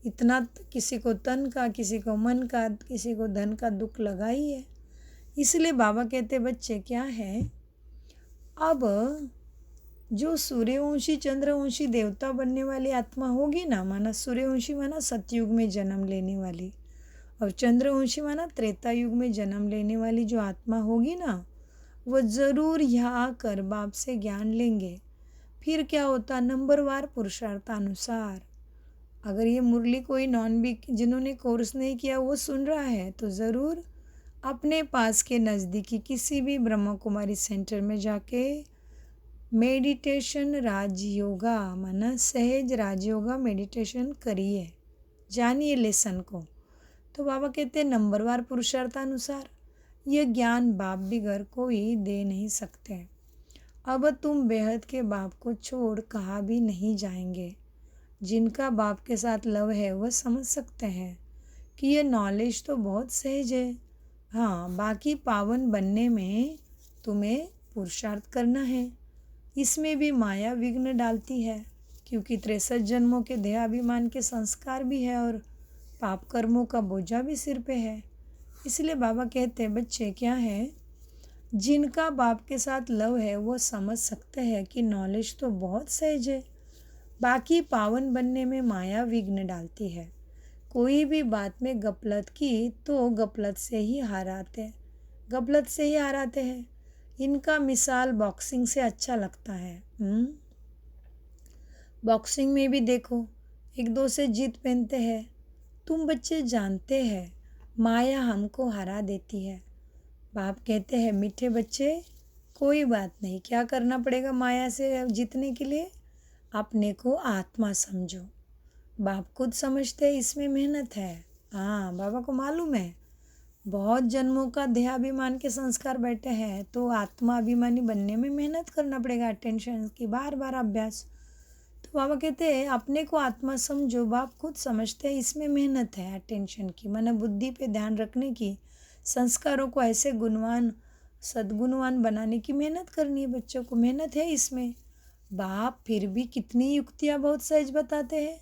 इतना किसी को तन का, किसी को मन का, किसी को धन का दुख लगा ही है। इसलिए बाबा कहते बच्चे क्या है, अब जो सूर्यवंशी चंद्रवंशी देवता बनने वाली आत्मा होगी ना, माना सूर्यवंशी माना सतयुग में जन्म लेने वाली, और चंद्रवंशी माना त्रेता युग में जन्म लेने वाली जो आत्मा होगी ना, वह ज़रूर यहाँ आकर बाप से ज्ञान लेंगे। फिर क्या होता, नंबरवार पुरुषार्थानुसार। अगर ये मुरली कोई जिन्होंने कोर्स नहीं किया वो सुन रहा है, तो ज़रूर अपने पास के नज़दीकी किसी भी ब्रह्मा कुमारी सेंटर में जाके मेडिटेशन राजयोगा माना सहज राजयोगा मेडिटेशन करिए, जानिए लेसन को। तो बाबा कहते हैं नंबरवार पुरुषार्थानुसार। यह ज्ञान बाप भी घर को ही दे नहीं सकते। अब तुम बेहद के बाप को छोड़ कहाँ भी नहीं जाएंगे। जिनका बाप के साथ लव है वह समझ सकते हैं कि यह नॉलेज तो बहुत सहज है। हाँ, बाकी पावन बनने में तुम्हें पुरुषार्थ करना है। इसमें भी माया विघ्न डालती है, क्योंकि 63 जन्मों के देहाभिमान के संस्कार भी है और पाप कर्मों का बोझा भी सिर पे है। इसलिए बाबा कहते हैं बच्चे क्या है, जिनका बाप के साथ लव है वो समझ सकते हैं कि नॉलेज तो बहुत सहज है, बाकी पावन बनने में माया विघ्न डालती है। कोई भी बात में गफलत की तो गफलत से ही हाराते हैं। इनका मिसाल बॉक्सिंग से अच्छा लगता है। बॉक्सिंग में भी देखो, एक दो से जीत पहनते हैं। तुम बच्चे जानते हैं माया हमको हरा देती है। बाप कहते हैं मीठे बच्चे, कोई बात नहीं, क्या करना पड़ेगा माया से जीतने के लिए? अपने को आत्मा समझो। बाप खुद समझते हैं इसमें मेहनत है। हाँ, बाबा को मालूम है बहुत जन्मों का देहाभिमान के संस्कार बैठे हैं, तो आत्मा अभिमानी बनने में मेहनत करना पड़ेगा, अटेंशन की बार बार अभ्यास। तो बाबा कहते हैं अपने को आत्मा समझो। बाप खुद समझते हैं इसमें मेहनत है, अटेंशन की, मन बुद्धि पे ध्यान रखने की, संस्कारों को ऐसे गुणवान सद्गुणवान बनाने की मेहनत करनी है। बच्चों को मेहनत है इसमें। बाप फिर भी कितनी युक्तियाँ बहुत सहज बताते हैं।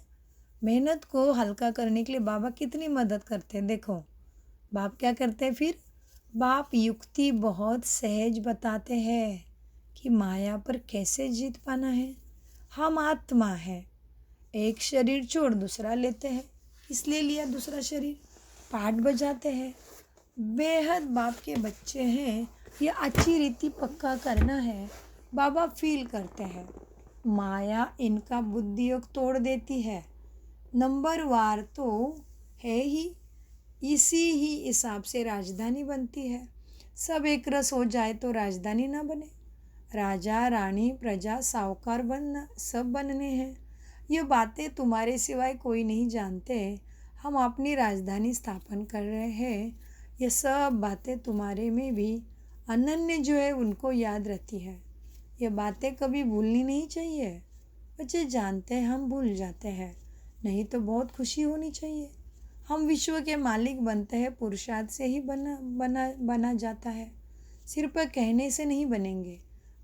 मेहनत को हल्का करने के लिए बाबा कितनी मदद करते हैं। देखो बाप क्या करते हैं फिर, बाप युक्ति बहुत सहज बताते हैं कि माया पर कैसे जीत पाना है। हम आत्मा है, एक शरीर छोड़ दूसरा लेते हैं, इसलिए लिया दूसरा शरीर, पाठ बजाते हैं। बेहद बाप के बच्चे हैं, ये अच्छी रीति पक्का करना है। बाबा फील करते हैं माया इनका बुद्धि योग तोड़ देती है। नंबर वार तो है ही, इसी ही हिसाब से राजधानी बनती है। सब एक रस हो जाए तो राजधानी ना बने। राजा रानी प्रजा साहूकार बनना सब बनने हैं। ये बातें तुम्हारे सिवाय कोई नहीं जानते। हम अपनी राजधानी स्थापन कर रहे हैं। ये सब बातें तुम्हारे में भी अनन्य जो है उनको याद रहती है। ये बातें कभी भूलनी नहीं चाहिए। बच्चे जानते हैं हम भूल जाते हैं, नहीं तो बहुत खुशी होनी चाहिए। हम विश्व के मालिक बनते हैं, पुरुषार्थ से ही बना जाता है, सिर्फ कहने से नहीं बनेंगे।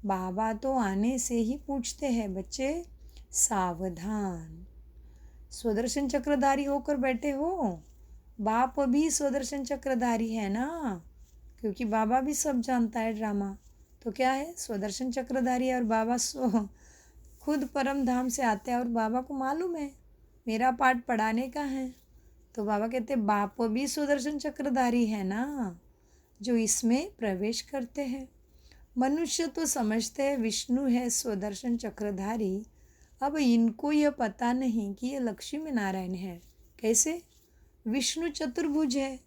बाबा तो आने से ही पूछते हैं, बच्चे सावधान, स्वदर्शन चक्रधारी होकर बैठे हो। बाप भी स्वदर्शन चक्रधारी है ना, क्योंकि बाबा भी सब जानता है ड्रामा। तो क्या है, स्वदर्शन चक्रधारी है और बाबा खुद परम धाम से आते हैं और बाबा को मालूम है मेरा पाठ पढ़ाने का है। तो बाबा कहते बाप भी सुदर्शन चक्रधारी है ना, जो इसमें प्रवेश करते हैं। मनुष्य तो समझते हैं विष्णु है स्वदर्शन चक्रधारी। अब इनको यह पता नहीं कि यह लक्ष्मी नारायण है। कैसे? विष्णु चतुर्भुज है,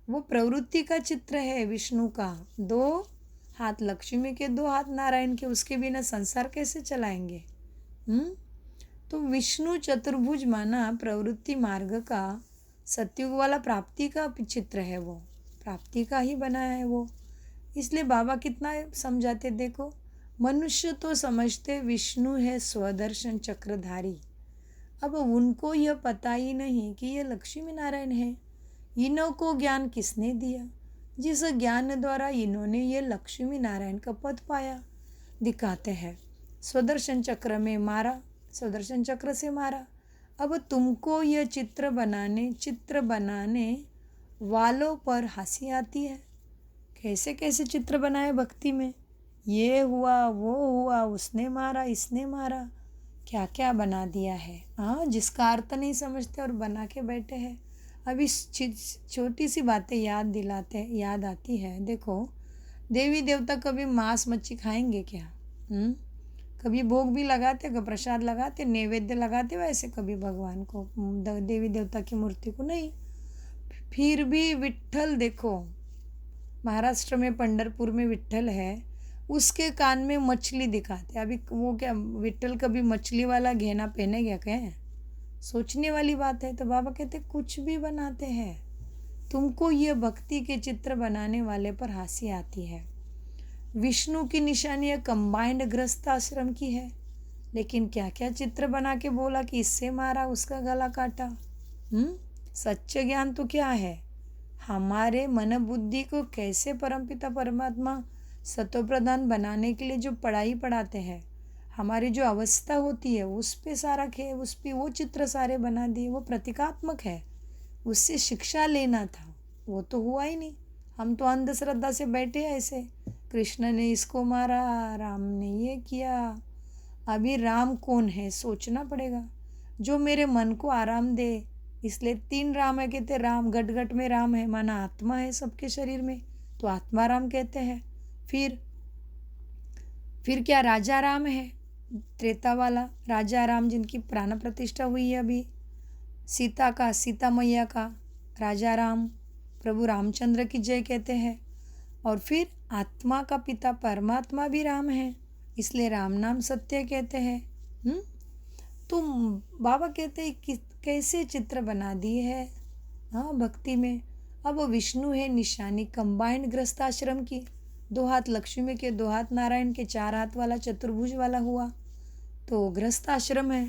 वो प्रवृत्ति का चित्र है विष्णु का। 2 हाथ लक्ष्मी के, 2 हाथ नारायण के, उसके बिना संसार कैसे चलाएंगे? तो विष्णु चतुर्भुज माना प्रवृत्ति मार्ग का, सत्युग वाला प्राप्ति का चित्र है, वो प्राप्ति का ही बनाया है वो। इसलिए बाबा कितना समझाते, देखो मनुष्य तो समझते विष्णु है स्वदर्शन चक्रधारी। अब उनको यह पता ही नहीं कि यह लक्ष्मी नारायण है। इन्हों को ज्ञान किसने दिया? जिस ज्ञान द्वारा इन्होंने ये लक्ष्मी नारायण का पद पाया। दिखाते हैं स्वदर्शन चक्र में मारा, स्वदर्शन चक्र से मारा। अब तुमको यह चित्र बनाने वालों पर हंसी आती है। कैसे कैसे चित्र बनाए भक्ति में, ये हुआ वो हुआ, उसने मारा इसने मारा, क्या क्या बना दिया है। हाँ, जिसका अर्थ नहीं समझते और बना के बैठे हैं। अब इस छोटी सी बातें याद आती है। देखो देवी देवता कभी मांस मच्छी खाएंगे क्या? कभी भोग भी लगाते, प्रसाद लगाते, नैवेद्य लगाते, वैसे कभी भगवान को, देवी देवता की मूर्ति को नहीं। फिर भी विट्ठल देखो, महाराष्ट्र में पंढरपुर में विट्ठल है, उसके कान में मछली दिखाते। अभी वो क्या विट्ठल कभी मछली वाला गहना पहनेगा क्या? सोचने वाली बात है। तो बाबा कहते कुछ भी बनाते हैं, तुमको ये भक्ति के चित्र बनाने वाले पर हंसी आती है। विष्णु की निशानी कंबाइंड गृहस्थ आश्रम की है, लेकिन क्या क्या चित्र बना के बोला कि इससे मारा, उसका गला काटा। सच्चे ज्ञान तो क्या है? हमारे मन बुद्धि को कैसे परमपिता परमात्मा सतोप्रधान बनाने के लिए जो पढ़ाई पढ़ाते हैं, हमारी जो अवस्था होती है उस पे सारा उस पे वो चित्र सारे बना दिए। वो प्रतीकात्मक है, उससे शिक्षा लेना था, वो तो हुआ ही नहीं। हम तो अंधश्रद्धा से बैठे ऐसे, कृष्ण ने इसको मारा, राम ने ये किया। अभी राम कौन है सोचना पड़ेगा, जो मेरे मन को आराम दे। इसलिए 3 राम है कहते, राम गट गट में राम है, माना आत्मा है सबके शरीर में, तो आत्मा राम कहते हैं। फिर क्या राजा राम है, त्रेता वाला राजा राम जिनकी प्राण प्रतिष्ठा हुई है अभी, सीता मैया का राजा राम, प्रभु रामचंद्र की जय कहते हैं। और फिर आत्मा का पिता परमात्मा भी राम है, इसलिए राम नाम सत्य कहते हैं। तो बाबा कहते हैं कि कैसे चित्र बना दिए है हाँ भक्ति में। अब वो विष्णु है निशानी कंबाइंड गृहस्थ आश्रम की, 2 हाथ लक्ष्मी के, 2 हाथ नारायण के, 4 हाथ वाला चतुर्भुज वाला हुआ तो गृहस्थ आश्रम है।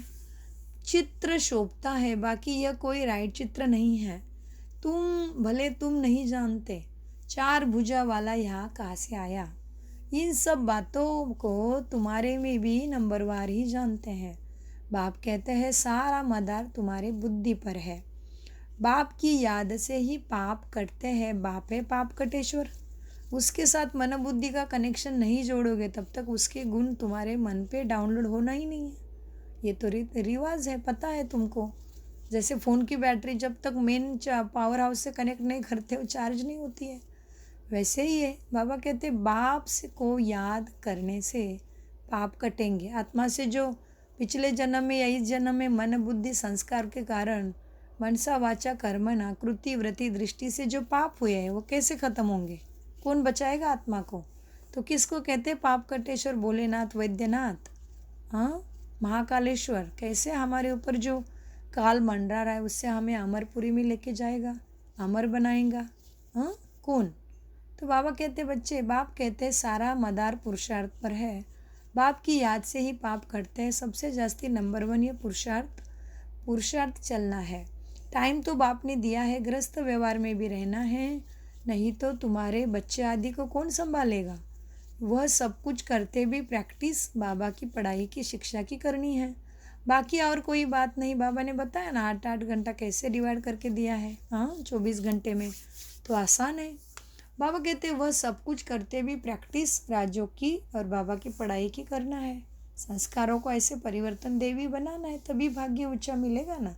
चित्र शोभता है, बाकी यह कोई राइट चित्र नहीं है। तुम नहीं जानते 4 भुजा वाला यहाँ कहाँ से आया, इन सब बातों को तुम्हारे में भी नंबरवार ही जानते हैं। बाप कहते हैं सारा मदार तुम्हारे बुद्धि पर है। बाप की याद से ही पाप कटते हैं। बाप है पाप कटेश्वर। उसके साथ मन बुद्धि का कनेक्शन नहीं जोड़ोगे तब तक उसके गुण तुम्हारे मन पे डाउनलोड होना ही नहीं है। ये तो रिवाज है, पता है तुमको। जैसे फ़ोन की बैटरी जब तक मेन पावर हाउस से कनेक्ट नहीं करते हो चार्ज नहीं होती है, वैसे ही है। बाबा कहते बाप से को याद करने से पाप कटेंगे। आत्मा से जो पिछले जन्म में या इस जन्म में मन बुद्धि संस्कार के कारण मनसा वाचा कर्मणा कृति वृत्ति दृष्टि से जो पाप हुए हैं वो कैसे खत्म होंगे? कौन बचाएगा आत्मा को? तो किसको कहते पाप कटेश्वर? भोलेनाथ, वैद्यनाथ, हाँ, महाकालेश्वर। कैसे हमारे ऊपर जो काल मंडरा रहा है उससे हमें अमरपुरी में लेके जाएगा, अमर बनाएगा। हाँ, कौन? तो बाबा कहते बच्चे, बाप कहते सारा मदार पुरुषार्थ पर है। बाप की याद से ही पाप कटते हैं। सबसे जास्ती नंबर 1 ये पुरुषार्थ चलना है। टाइम तो बाप ने दिया है, ग्रस्त व्यवहार में भी रहना है, नहीं तो तुम्हारे बच्चे आदि को कौन संभालेगा? वह सब कुछ करते भी प्रैक्टिस बाबा की पढ़ाई की शिक्षा की करनी है। बाकी और कोई बात नहीं। बाबा ने बताया ना 8-8 घंटा कैसे डिवाइड करके दिया है, हाँ, 24 घंटे में, तो आसान है। बाबा कहते वह सब कुछ करते भी प्रैक्टिस राजयोग की और बाबा की पढ़ाई की करना है। संस्कारों को ऐसे परिवर्तन देवी बनाना है, तभी भाग्य ऊंचा मिलेगा ना।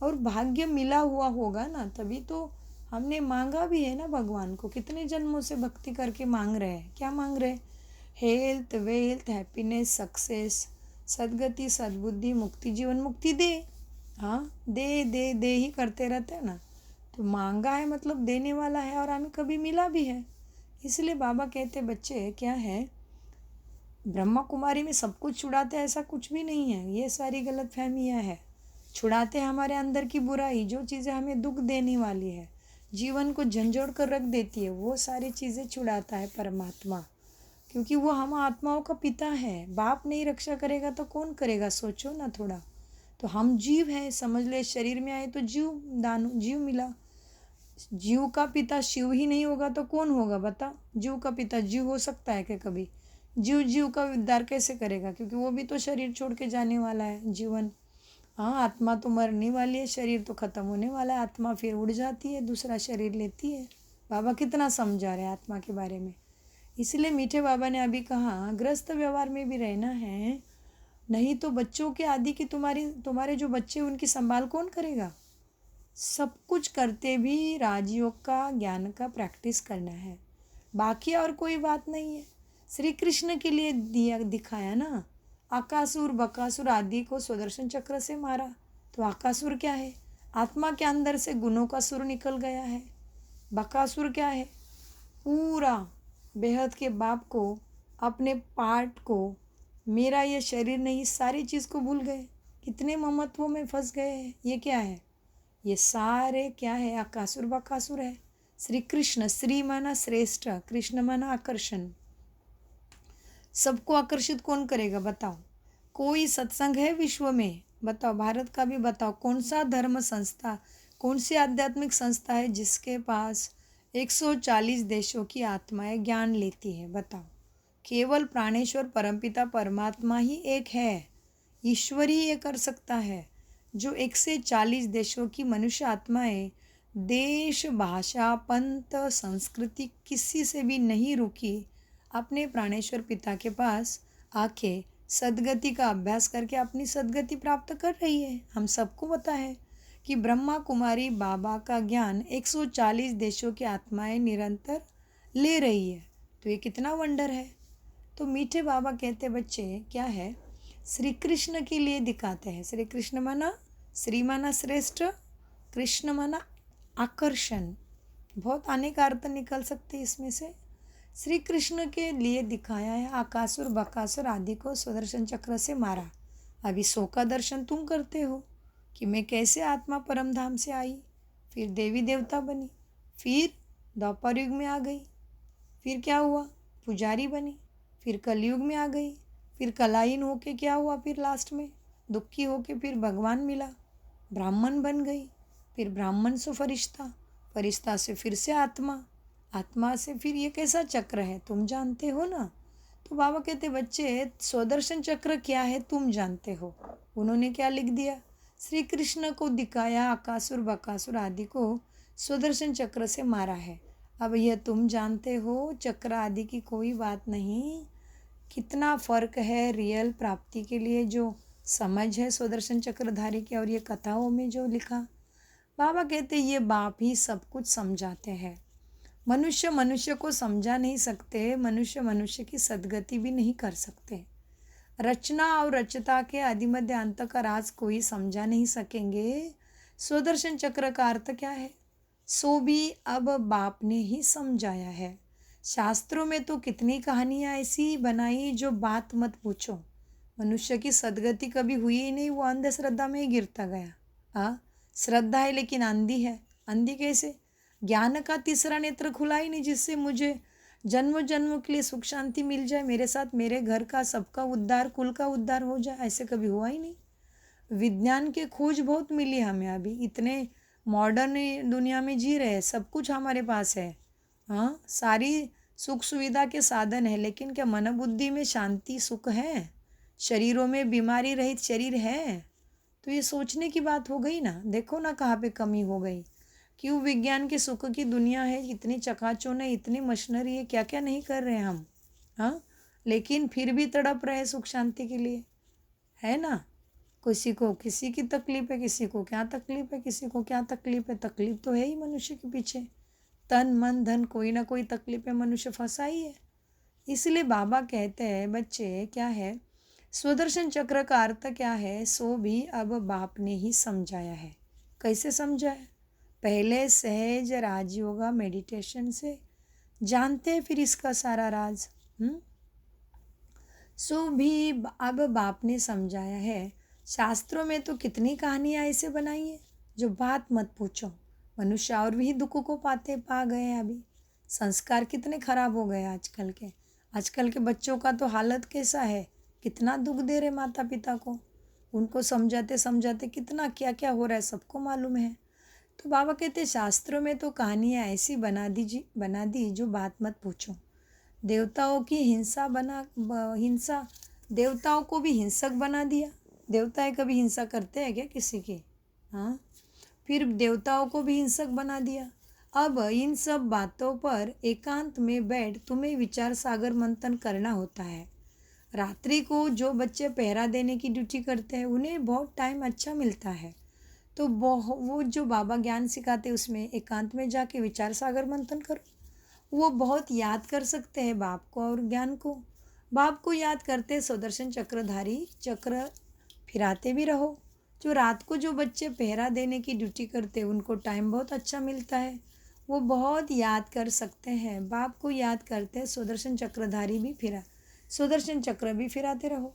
और भाग्य मिला हुआ होगा ना, तभी तो हमने मांगा भी है ना भगवान को। कितने जन्मों से भक्ति करके मांग रहे हैं, क्या मांग रहे हैं? हेल्थ, वेल्थ, हैप्पीनेस, सक्सेस, सद्गति, सद्बुद्धि, मुक्ति, जीवन मुक्ति दे। हाँ, दे दे दे ही करते रहते हैं ना। तो मांगा है मतलब देने वाला है, और हमें कभी मिला भी है। इसलिए बाबा कहते बच्चे क्या है, ब्रह्मा कुमारी में सब कुछ छुड़ाते, ऐसा कुछ भी नहीं है। ये सारी गलत फहमियाँ है। छुड़ाते हमारे अंदर की बुराई, जो चीज़ें हमें दुख देने वाली है, जीवन को झंझोड़ कर रख देती है, वो सारी चीज़ें छुड़ाता है परमात्मा। क्योंकि वो हम आत्माओं का पिता है। बाप नहीं रक्षा करेगा तो कौन करेगा? सोचो ना थोड़ा। तो हम जीव हैं, समझ ले, शरीर में आए तो जीव मिला। जीव का पिता शिव ही नहीं होगा तो कौन होगा बता? जीव का पिता जीव हो सकता है क्या कभी? जीव का उद्धार कैसे करेगा? क्योंकि वो भी तो शरीर छोड़ के जाने वाला है, जीवन। हाँ, आत्मा तो मरने वाली है, शरीर तो खत्म होने वाला है। आत्मा फिर उड़ जाती है, दूसरा शरीर लेती है। बाबा कितना समझा रहे हैं आत्मा के बारे में। इसलिए मीठे बाबा ने अभी कहा ग्रस्त व्यवहार में भी रहना है, नहीं तो बच्चों के आदि की तुम्हारे जो बच्चे उनकी संभाल कौन करेगा? सब कुछ करते भी राजयोग का, ज्ञान का प्रैक्टिस करना है। बाकी और कोई बात नहीं है। श्री कृष्ण के लिए दिखाया ना, आकासुर बकासुर आदि को सुदर्शन चक्र से मारा। तो आकासुर क्या है? आत्मा के अंदर से गुणों का सुर निकल गया है। बकासुर क्या है? पूरा बेहद के बाप को, अपने पार्ट को, मेरा ये शरीर नहीं, सारी चीज़ को भूल गए, कितने ममत्वों में फंस गए हैं। ये क्या है? ये सारे क्या है? आकासुर बकासुर है। श्री कृष्ण, श्री माना श्रेष्ठ, कृष्ण माना आकर्षण। सबको आकर्षित कौन करेगा बताओ? कोई सत्संग है विश्व में? बताओ, भारत का भी बताओ, कौन सा धर्म संस्था, कौन सी आध्यात्मिक संस्था है जिसके पास 140 देशों की आत्माएं ज्ञान लेती है? बताओ। केवल प्राणेश्वर परमपिता परमात्मा ही एक है। ईश्वर ही ये कर सकता है, जो 140 देशों की मनुष्य आत्माएं देश, भाषा, पंथ, संस्कृति किसी से भी नहीं रुकी, अपने प्राणेश्वर पिता के पास आके सद्गति का अभ्यास करके अपनी सद्गति प्राप्त कर रही है। हम सबको पता है कि ब्रह्मा कुमारी बाबा का ज्ञान 140 देशों की आत्माएं निरंतर ले रही है। तो ये कितना वंडर है। तो मीठे बाबा कहते बच्चे क्या है, श्री कृष्ण के लिए दिखाते हैं। श्री कृष्ण माना, श्री माना श्रेष्ठ, कृष्ण माना आकर्षण। बहुत अनेक अर्थ निकल सकते इसमें से। श्री कृष्ण के लिए दिखाया है, आकासुर बकासुर आदि को सुदर्शन चक्र से मारा। अभी 100 का दर्शन तुम करते हो कि मैं कैसे आत्मा परम धाम से आई, फिर देवी देवता बनी, फिर द्वापर युग में आ गई, फिर क्या हुआ? पुजारी बनी, फिर कलयुग में आ गई, फिर कलाहीन होके क्या हुआ? फिर लास्ट में दुखी होके फिर भगवान मिला, ब्राह्मण बन गई, फिर ब्राह्मण से फरिश्ता, फरिश्ता से फिर से आत्मा, आत्मा से फिर ये कैसा चक्र है तुम जानते हो ना। तो बाबा कहते बच्चे सुदर्शन चक्र क्या है तुम जानते हो। उन्होंने क्या लिख दिया, श्री कृष्ण को दिखाया, अकासुर बकासुर आदि को सुदर्शन चक्र से मारा है। अब यह तुम जानते हो, चक्र आदि की कोई बात नहीं। कितना फर्क है रियल प्राप्ति के लिए जो समझ है सुदर्शन चक्रधारी की और ये कथाओं में जो लिखा। बाबा कहते ये बाप ही सब कुछ समझाते हैं। मनुष्य मनुष्य को समझा नहीं सकते, मनुष्य मनुष्य की सद्गति भी नहीं कर सकते। रचना और रचता के आदि मध्य अंत का राज कोई समझा नहीं सकेंगे। सुदर्शन चक्र का अर्थ क्या है, सो भी अब बाप ने ही समझाया है। शास्त्रों में तो कितनी कहानियाँ ऐसी बनाई जो बात मत पूछो। मनुष्य की सद्गति कभी हुई ही नहीं, वो अंधश्रद्धा में ही गिरता गया। हाँ, श्रद्धा है लेकिन अंधी है। अंधी कैसे, ज्ञान का तीसरा नेत्र खुला ही नहीं जिससे मुझे जन्म जन्म के लिए सुख शांति मिल जाए, मेरे साथ मेरे घर का सबका उद्धार, कुल का उद्धार हो जाए, ऐसे कभी हुआ ही नहीं। विज्ञान की खोज बहुत मिली हमें, अभी इतने मॉडर्न दुनिया में जी रहे हैं, सब कुछ हमारे पास है। हाँ, सारी सुख सुविधा के साधन है, लेकिन क्या मन बुद्धि में शांति सुख है? शरीरों में बीमारी रहित शरीर है? तो ये सोचने की बात हो गई ना। देखो ना कहाँ पे कमी हो गई। क्यों विज्ञान के सुख की दुनिया है, इतनी चकाचौंध है, इतनी मशीनरी है, क्या क्या नहीं कर रहे हैं हम। हाँ, लेकिन फिर भी तड़प रहे सुख शांति के लिए, है ना। किसी को किसी की तकलीफ है, किसी को क्या तकलीफ है, किसी को क्या तकलीफ है। तकलीफ तो है ही मनुष्य के पीछे, तन मन धन कोई ना कोई तकलीफ है, मनुष्य फंसा ही है। इसलिए बाबा कहते हैं बच्चे क्या है, सुदर्शन चक्र का अर्थ क्या है, सो भी अब बाप ने ही समझाया है। कैसे समझाया, पहले सहज राजयोगा मेडिटेशन से जानते हैं, फिर इसका सारा राज। सो भी अब बाप ने समझाया है। शास्त्रों में तो कितनी कहानियाँ ऐसे बनाई है जो बात मत पूछो। मनुष्य और भी दुख को पा गए हैं। अभी संस्कार कितने खराब हो गए आजकल के बच्चों का तो हालत कैसा है, कितना दुख दे रहे माता पिता को। उनको समझाते समझाते कितना क्या क्या हो रहा है सबको मालूम है। तो बाबा कहते शास्त्रों में तो कहानियाँ ऐसी बना दी जो बात मत पूछो। देवताओं की हिंसा देवताओं को भी हिंसक बना दिया। देवताएं कभी हिंसा करते हैं क्या किसी की? हाँ, फिर देवताओं को भी हिंसक बना दिया। अब इन सब बातों पर एकांत में बैठ तुम्हें विचार सागर मंथन करना होता है। रात्रि को जो बच्चे पहरा देने की ड्यूटी करते हैं उन्हें बहुत टाइम अच्छा मिलता है, तो वो जो बाबा ज्ञान सिखाते उसमें एकांत में जाके विचार सागर मंथन करो। वो बहुत याद कर सकते हैं बाप को और ज्ञान को। बाप को याद करते सुदर्शन चक्रधारी चक्र फिराते भी रहो। जो रात को जो बच्चे पहरा देने की ड्यूटी करते उनको टाइम बहुत अच्छा मिलता है, वो बहुत याद कर सकते हैं। बाप को याद करते सुदर्शन चक्र भी फिराते रहो।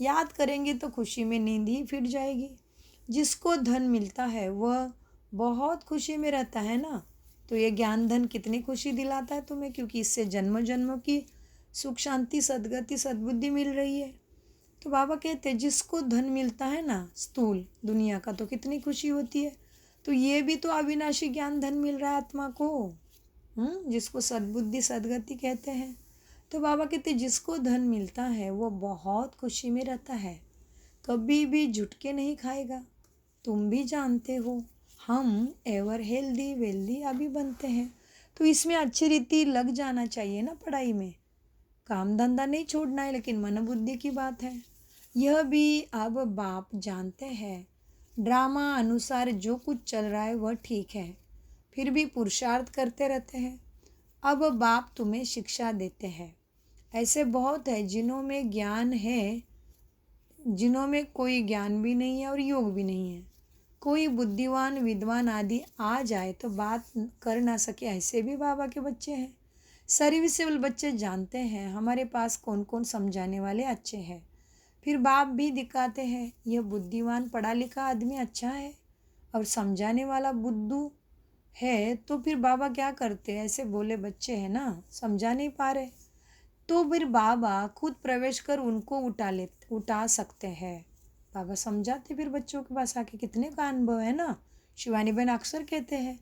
याद करेंगे तो खुशी में नींद ही फिर जाएगी। जिसको धन मिलता है वह बहुत खुशी में रहता है ना। तो ये ज्ञान धन कितनी खुशी दिलाता है तुम्हें, क्योंकि इससे जन्म जन्मों की सुख शांति सद्गति सद्बुद्धि मिल रही है। तो बाबा कहते हैं जिसको धन मिलता है ना स्थूल दुनिया का, तो कितनी खुशी होती है। तो ये भी तो अविनाशी ज्ञान धन मिल रहा है आत्मा को, जिसको सद्बुद्धि सद्गति कहते हैं। तो बाबा कहते हैं जिसको धन मिलता है वो बहुत खुशी में रहता है, कभी भी झुटके नहीं खाएगा। तुम भी जानते हो हम एवर हेल्दी वेल्दी अभी बनते हैं, तो इसमें अच्छी रीति लग जाना चाहिए ना पढ़ाई में। काम धंधा नहीं छोड़ना है, लेकिन मन बुद्धि की बात है। यह भी अब बाप जानते हैं। ड्रामा अनुसार जो कुछ चल रहा है वह ठीक है, फिर भी पुरुषार्थ करते रहते हैं। अब बाप तुम्हें शिक्षा देते हैं। ऐसे बहुत है जिन्हों में ज्ञान है, जिन्हों में कोई ज्ञान भी नहीं है और योग भी नहीं है। कोई बुद्धिवान विद्वान आदि आ जाए तो बात कर ना सके, ऐसे भी बाबा के बच्चे हैं। सर्विसेबल बच्चे जानते हैं हमारे पास कौन कौन समझाने वाले अच्छे हैं। फिर बाप भी दिखाते हैं यह बुद्धिवान पढ़ा लिखा आदमी अच्छा है और समझाने वाला बुद्धू है। तो फिर बाबा क्या करते हैं, ऐसे बोले बच्चे हैं ना समझा नहीं पा रहे, तो फिर बाबा खुद प्रवेश कर उनको उठा सकते हैं। बाबा समझाते फिर बच्चों के पास आके, कितने का अनुभव है ना। शिवानी बहन अक्सर कहते हैं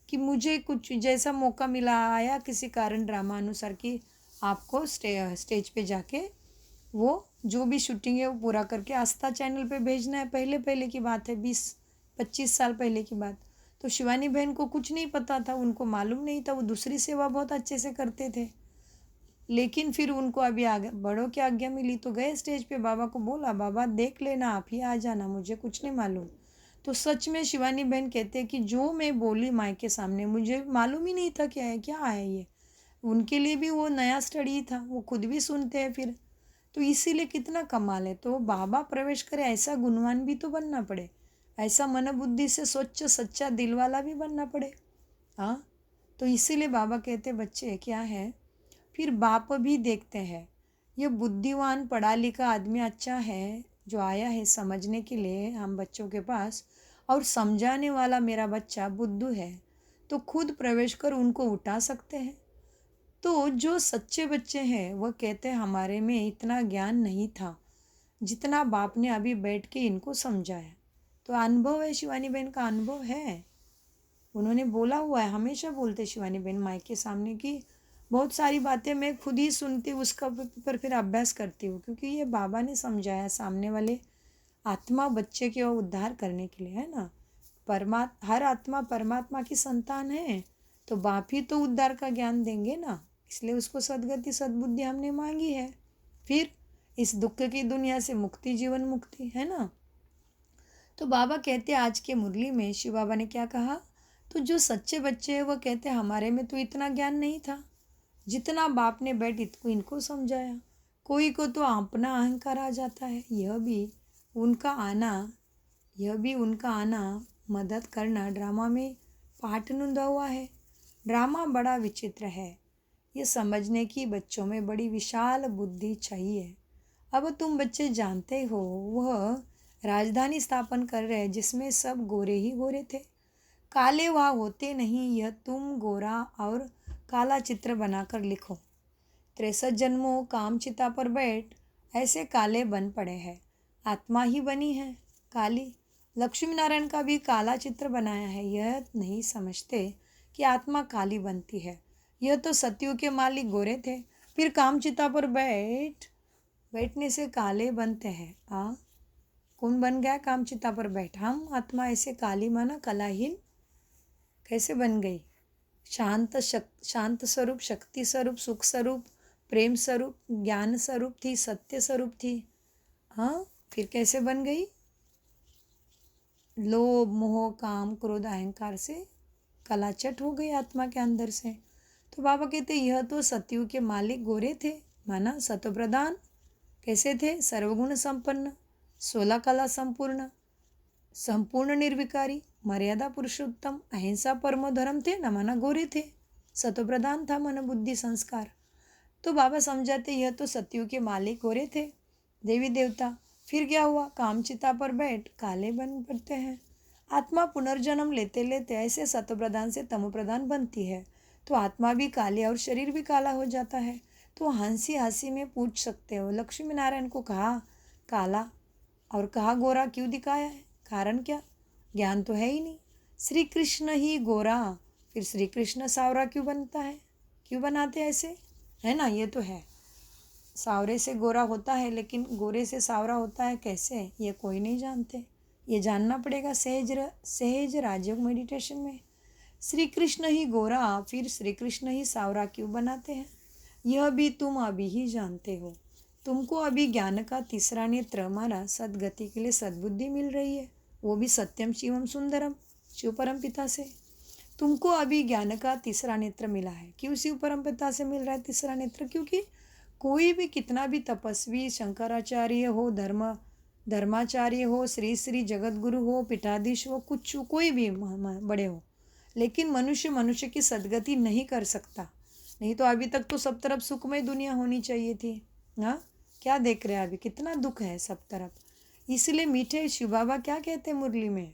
कि मुझे कुछ जैसा मौका मिला आया किसी कारण ड्रामा अनुसार कि आपको स्टेज पे जाके वो जो भी शूटिंग है वो पूरा करके आस्था चैनल पे भेजना है। पहले की बात है, 20-25 साल पहले की बात। तो शिवानी बहन को कुछ नहीं पता था, उनको मालूम नहीं था, वो दूसरी सेवा बहुत अच्छे से करते थे। लेकिन फिर उनको अभी बड़ों की आज्ञा मिली तो गए स्टेज पे, बाबा को बोला बाबा देख लेना, आप ही आ जाना, मुझे कुछ नहीं मालूम। तो सच में शिवानी बहन कहते हैं कि जो मैं बोली माँ के सामने, मुझे मालूम ही नहीं था क्या है ये। उनके लिए भी वो नया स्टडी था, वो खुद भी सुनते हैं फिर। तो इसीलिए कितना कमाल है। तो बाबा प्रवेश करे ऐसा गुणवान भी तो बनना पड़े, ऐसा मन बुद्धि से स्वच्छ सच्चा दिल वाला भी बनना पड़े। हाँ, तो इसीलिए बाबा कहते बच्चे क्या है, फिर बाप भी देखते हैं ये बुद्धिवान पढ़ा लिखा आदमी अच्छा है जो आया है समझने के लिए हम बच्चों के पास, और समझाने वाला मेरा बच्चा बुद्धू है, तो खुद प्रवेश कर उनको उठा सकते हैं। तो जो सच्चे बच्चे हैं वह कहते हैं हमारे में इतना ज्ञान नहीं था जितना बाप ने अभी बैठ के इनको समझाया। तो अनुभव है, शिवानी बहन का अनुभव है, उन्होंने बोला हुआ है, हमेशा बोलते शिवानी बहन माइक के सामने की बहुत सारी बातें मैं खुद ही सुनती हूँ, उसका पर फिर अभ्यास करती हूँ, क्योंकि ये बाबा ने समझाया सामने वाले आत्मा बच्चे के उद्धार करने के लिए, है ना। हर आत्मा परमात्मा की संतान है, तो बाप ही तो उद्धार का ज्ञान देंगे ना, इसलिए उसको सद्गति सद्बुद्धि हमने मांगी है। फिर इस दुख की दुनिया से मुक्ति, जीवन मुक्ति, है ना। तो बाबा कहते आज के मुरली में शिव बाबा ने क्या कहा, तो जो सच्चे बच्चे हैं वह कहते हमारे में तो इतना ज्ञान नहीं था जितना बाप ने बैठ इनको समझाया। कोई को तो अपना अहंकार आ जाता है, यह भी उनका आना मदद करना ड्रामा में पाठ नोंदा हुआ है। ड्रामा बड़ा विचित्र है, ये समझने की बच्चों में बड़ी विशाल बुद्धि चाहिए। अब तुम बच्चे जानते हो वह राजधानी स्थापन कर रहे जिसमें सब गोरे ही गोरे थे, काले वहाँ होते नहीं। यह तुम गोरा और काला चित्र बनाकर लिखो। 63 जन्मों कामचिता पर बैठ ऐसे काले बन पड़े हैं, आत्मा ही बनी है काली। लक्ष्मी नारायण का भी काला चित्र बनाया है, यह नहीं समझते कि आत्मा काली बनती है। यह तो सत्यु के मालिक गोरे थे, फिर कामचिता पर बैठने से काले बनते हैं। कौन बन गया कामचिता पर बैठ? हम आत्मा ऐसे काली माना कलाहीन कैसे बन गई? शांत स्वरूप, शक्ति स्वरूप, सुख स्वरूप, प्रेम स्वरूप, ज्ञान स्वरूप थी, सत्य स्वरूप थी। फिर कैसे बन गई? लोभ मोह काम क्रोध अहंकार से कलाचट हो गई आत्मा के अंदर से। तो बाबा कहते यह तो सत्यु के मालिक गोरे थे, माना सतोप्रधान। कैसे थे? सर्वगुण संपन्न, 16 कला संपूर्ण, संपूर्ण निर्विकारी, मर्यादा पुरुषोत्तम, अहिंसा परमो धर्म थे न, माना गोरे थे, सतोप्रधान था मन बुद्धि संस्कार। तो बाबा समझाते यह तो सत्यु के मालिक गोरे थे, देवी देवता। फिर क्या हुआ? कामचिता पर बैठ काले बन पड़ते हैं। आत्मा पुनर्जन्म लेते लेते ऐसे सतोप्रधान से तमोप्रधान बनती है, तो आत्मा भी काली और शरीर भी काला हो जाता है। तो हंसी हंसी में पूछ सकते हो, लक्ष्मी नारायण को कहा काला और कहा गोरा क्यों दिखाया है? कारण क्या? ज्ञान तो है ही नहीं। श्री कृष्ण ही गोरा, फिर श्री कृष्ण सावरा क्यों बनता है? क्यों बनाते हैं ऐसे, है ना? ये तो है, सावरे से गोरा होता है, लेकिन गोरे से सावरा होता है कैसे, ये कोई नहीं जानते। ये जानना पड़ेगा सहज राजयोग मेडिटेशन में। श्री कृष्ण ही गोरा, फिर श्री कृष्ण ही सावरा क्यों बनाते हैं, यह भी तुम अभी ही जानते हो। तुमको अभी ज्ञान का तीसरा नेत्र माना सदगति के लिए सद्बुद्धि मिल रही है, वो भी सत्यम शिवम सुंदरम, शिव परम पिता से। तुमको अभी ज्ञान का तीसरा नेत्र मिला है। क्यों शिव परम पिता से मिल रहा है तीसरा नेत्र? क्योंकि कोई भी कितना भी तपस्वी शंकराचार्य हो, धर्माचार्य हो, श्री श्री जगत गुरु हो, पीठाधीश हो, कुछ कोई भी बड़े हो, लेकिन मनुष्य की सदगति नहीं कर सकता। नहीं तो अभी तक तो सब तरफ सुखमय दुनिया होनी चाहिए थी। क्या देख रहे हैं अभी? कितना दुख है सब तरफ। इसलिए मीठे शिव बाबा क्या कहते हैं मुरली में?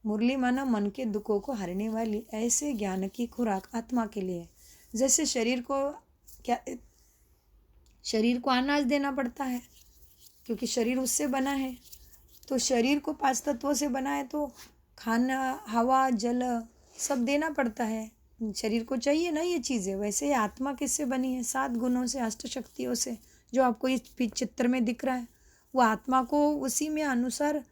मुरली माना मन के दुखों को हरने वाली ऐसे ज्ञान की खुराक आत्मा के लिए। जैसे शरीर को अनाज देना पड़ता है, क्योंकि शरीर उससे बना है। तो शरीर को 5 तत्वों से बना है, तो खाना, हवा, जल सब देना पड़ता है। शरीर को चाहिए ना ये चीज़ें। वैसे ही आत्मा किससे बनी है? 7 गुणों से, अष्टशक्तियों से। जो आपको इस चित्र में दिख रहा है, वो आत्मा को उसी में अनुसार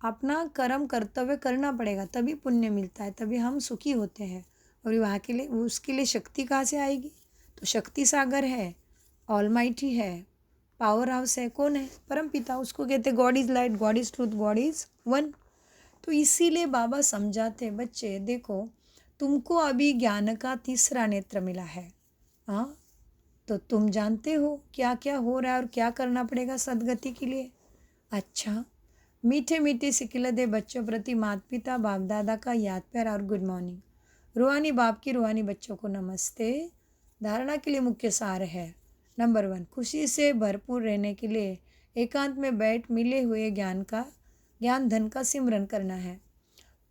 अपना कर्म कर्तव्य करना पड़ेगा, तभी पुण्य मिलता है, तभी हम सुखी होते हैं। और वहाँ के लिए, उसके लिए शक्ति कहाँ से आएगी? तो शक्ति सागर है, ऑलमाइटी है, पावर हाउस है। कौन है? परम पिता। उसको कहते God is light, God is truth, God is one. तो इसीलिए बाबा समझाते, बच्चे देखो, तुमको अभी ज्ञान का तीसरा नेत्र मिला है। हाँ, तो तुम जानते हो क्या क्या हो रहा है और क्या करना पड़ेगा सदगति के लिए। अच्छा, मीठे मीठे सिकिलदे बच्चों प्रति माता पिता बाप दादा का याद प्यार और गुड मॉर्निंग। रूहानी बाप की रूहानी बच्चों को नमस्ते। धारणा के लिए मुख्य सार है। नंबर 1, खुशी से भरपूर रहने के लिए एकांत में बैठ मिले हुए ज्ञान धन का सिमरन करना है।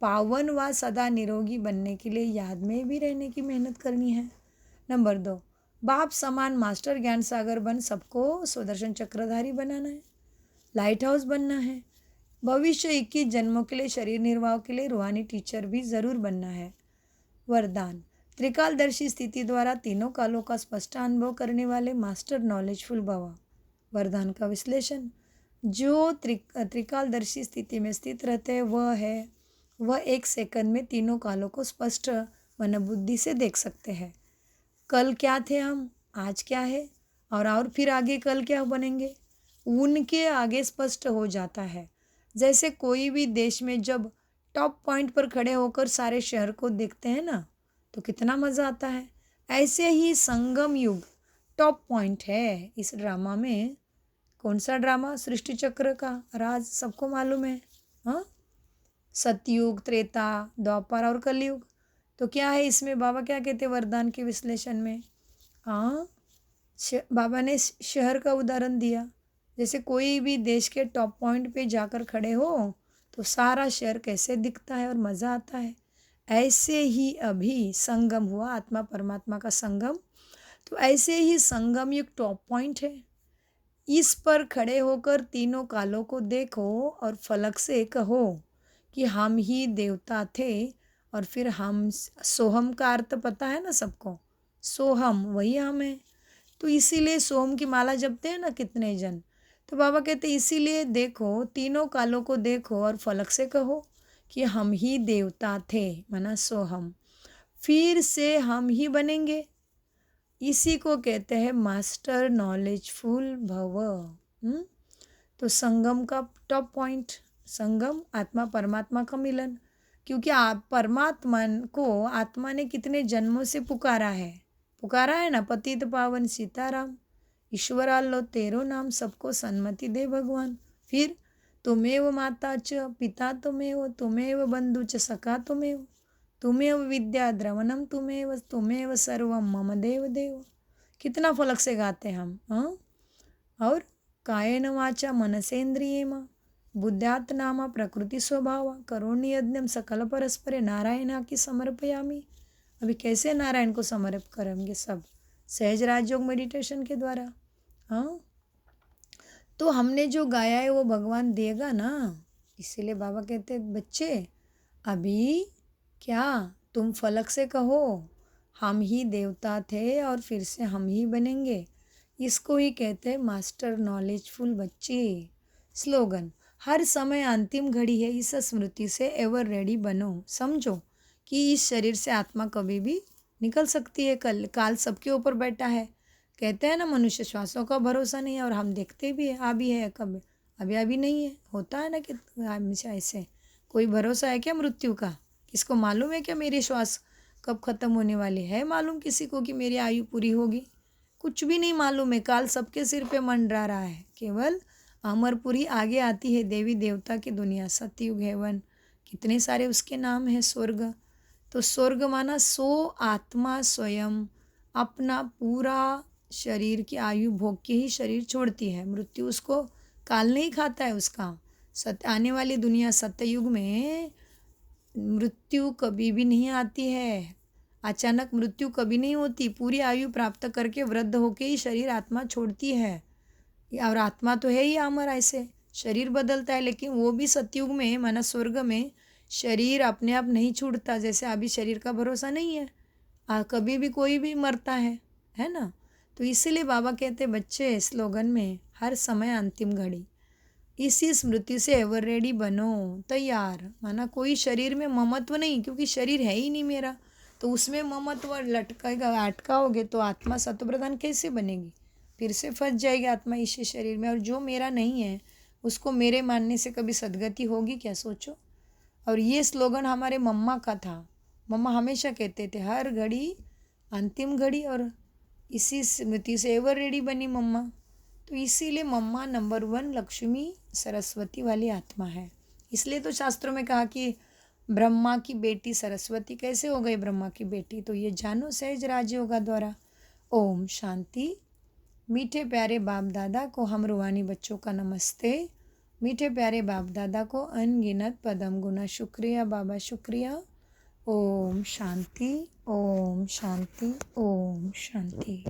पावन व सदा निरोगी बनने के लिए याद में भी रहने की मेहनत करनी है। नंबर 2, बाप समान मास्टर ज्ञान सागर बन सबको सुदर्शन चक्रधारी बनाना है, लाइट हाउस बनना है। भविष्य 21 जन्मों के लिए शरीर निर्वाह के लिए रूहानी टीचर भी ज़रूर बनना है। वरदान, त्रिकालदर्शी स्थिति द्वारा तीनों कालों का स्पष्ट अनुभव करने वाले मास्टर नॉलेजफुल भव। वरदान का विश्लेषण, जो त्रिकालदर्शी स्थिति में स्थित रहते हैं वह 1 सेकंड में तीनों कालों को स्पष्ट मन बुद्धि से देख सकते हैं। कल क्या थे हम, आज क्या है, और फिर आगे कल क्या बनेंगे, उनके आगे स्पष्ट हो जाता है। जैसे कोई भी देश में जब टॉप पॉइंट पर खड़े होकर सारे शहर को देखते हैं ना, तो कितना मज़ा आता है। ऐसे ही संगम युग टॉप पॉइंट है इस ड्रामा में। कौन सा ड्रामा? सृष्टि चक्र का राज सबको मालूम है। हाँ, सतयुग, त्रेता, द्वापर और कलयुग। तो क्या है इसमें? बाबा क्या कहते हैं वरदान के विश्लेषण में? हाँ, बाबा ने शहर का उदाहरण दिया। जैसे कोई भी देश के टॉप पॉइंट पे जाकर खड़े हो तो सारा शहर कैसे दिखता है और मज़ा आता है। ऐसे ही अभी संगम हुआ, आत्मा परमात्मा का संगम। तो ऐसे ही संगम युग टॉप पॉइंट है। इस पर खड़े होकर तीनों कालों को देखो और फलक से कहो कि हम ही देवता थे। और फिर हम, सोहम का अर्थ पता है ना सबको, सोहम वही हम है। तो इसीलिए सोहम की माला जपते हैं ना कितने जन। तो बाबा कहते इसीलिए देखो, तीनों कालों को देखो और फलक से कहो कि हम ही देवता थे, माना सोहम, फिर से हम ही बनेंगे। इसी को कहते हैं मास्टर नॉलेजफुल भव। तो संगम का टॉप पॉइंट, संगम आत्मा परमात्मा का मिलन। क्योंकि आप परमात्मा को आत्मा ने कितने जन्मों से पुकारा है ना, पतित पावन सीताराम, ईश्वरा लो तेरो नाम, सबको सन्मति दे भगवान। फिर तुमेव माता च पिता तुमेव बंधु च सखा तुमेव विद्या द्रवणम तुमेव सर्वम मम देव देव। कितना फलक से गाते हम। हाँ, और कायेन वाचा मनसेन्द्रियेम बुद्ध्यात्मा प्रकृति स्वभाव करोमि यज्ञम सकल परस्परे नारायण की समर्पयामि। अभी कैसे नारायण को समर्पित करेंगे? सब सहज राजयोग मेडिटेशन के द्वारा। हाँ, तो हमने जो गाया है वो भगवान देगा ना। इसीलिए बाबा कहते हैं बच्चे, अभी क्या तुम फलक से कहो हम ही देवता थे और फिर से हम ही बनेंगे। इसको ही कहते हैं मास्टर नॉलेजफुल बच्चे। स्लोगन, हर समय अंतिम घड़ी है, इस स्मृति से एवर रेडी बनो। समझो कि इस शरीर से आत्मा कभी भी निकल सकती है। काल सबके ऊपर बैठा है। कहते हैं ना, मनुष्य श्वासों का भरोसा नहीं है, और हम देखते भी है अभी है कब अभी नहीं है। होता है ना कि हमेशा ऐसे। कोई भरोसा है क्या मृत्यु का? किसको मालूम है क्या मेरी श्वास कब ख़त्म होने वाली है? मालूम किसी को कि मेरी आयु पूरी होगी? कुछ भी नहीं मालूम है। काल सबके सिर पे मंडरा रहा है। केवल अमरपुरी आगे आती है, देवी देवता की दुनिया, सतयुग, हेवन, कितने सारे उसके नाम हैं। स्वर्ग, तो स्वर्ग माना सो आत्मा स्वयं अपना पूरा शरीर की आयु भोग के ही शरीर छोड़ती है। मृत्यु उसको काल नहीं खाता है उसका। आने वाली दुनिया सत्ययुग में मृत्यु कभी भी नहीं आती है। अचानक मृत्यु कभी नहीं होती। पूरी आयु प्राप्त करके वृद्ध होके ही शरीर आत्मा छोड़ती है। और आत्मा तो है ही अमर। ऐसे शरीर बदलता है, लेकिन वो भी सतयुग में, माना स्वर्ग में, शरीर अपने आप नहीं छूटता। जैसे अभी शरीर का भरोसा नहीं है, कभी भी कोई भी मरता है ना। तो इसीलिए बाबा कहते बच्चे स्लोगन में, हर समय अंतिम घड़ी, इसी स्मृति से एवर रेडी बनो, तैयार। माना कोई शरीर में ममत्व नहीं, क्योंकि शरीर है ही नहीं मेरा, तो उसमें ममत्व लटकाएगा, अटकाओगे तो आत्मा सतप्रधान कैसे बनेगी? फिर से फंस जाएगी आत्मा इसी शरीर में। और जो मेरा नहीं है उसको मेरे मानने से कभी सदगति होगी क्या? सोचो। और ये स्लोगन हमारे मम्मा का था। मम्मा हमेशा कहते थे हर घड़ी अंतिम घड़ी, और इसी स्मृति से एवर रेडी बनी मम्मा। तो इसीलिए मम्मा नंबर 1 लक्ष्मी सरस्वती वाली आत्मा है। इसलिए तो शास्त्रों में कहा कि ब्रह्मा की बेटी सरस्वती कैसे हो गई ब्रह्मा की बेटी, तो ये जानो सहज राजयोगा द्वारा। ओम शांति। मीठे प्यारे बाप दादा को हम रूहानी बच्चों का नमस्ते। मीठे प्यारे बाप दादा को अनगिनत पदम गुना शुक्रिया बाबा, शुक्रिया। ओम शांति, ओम शांति, ओम शांति।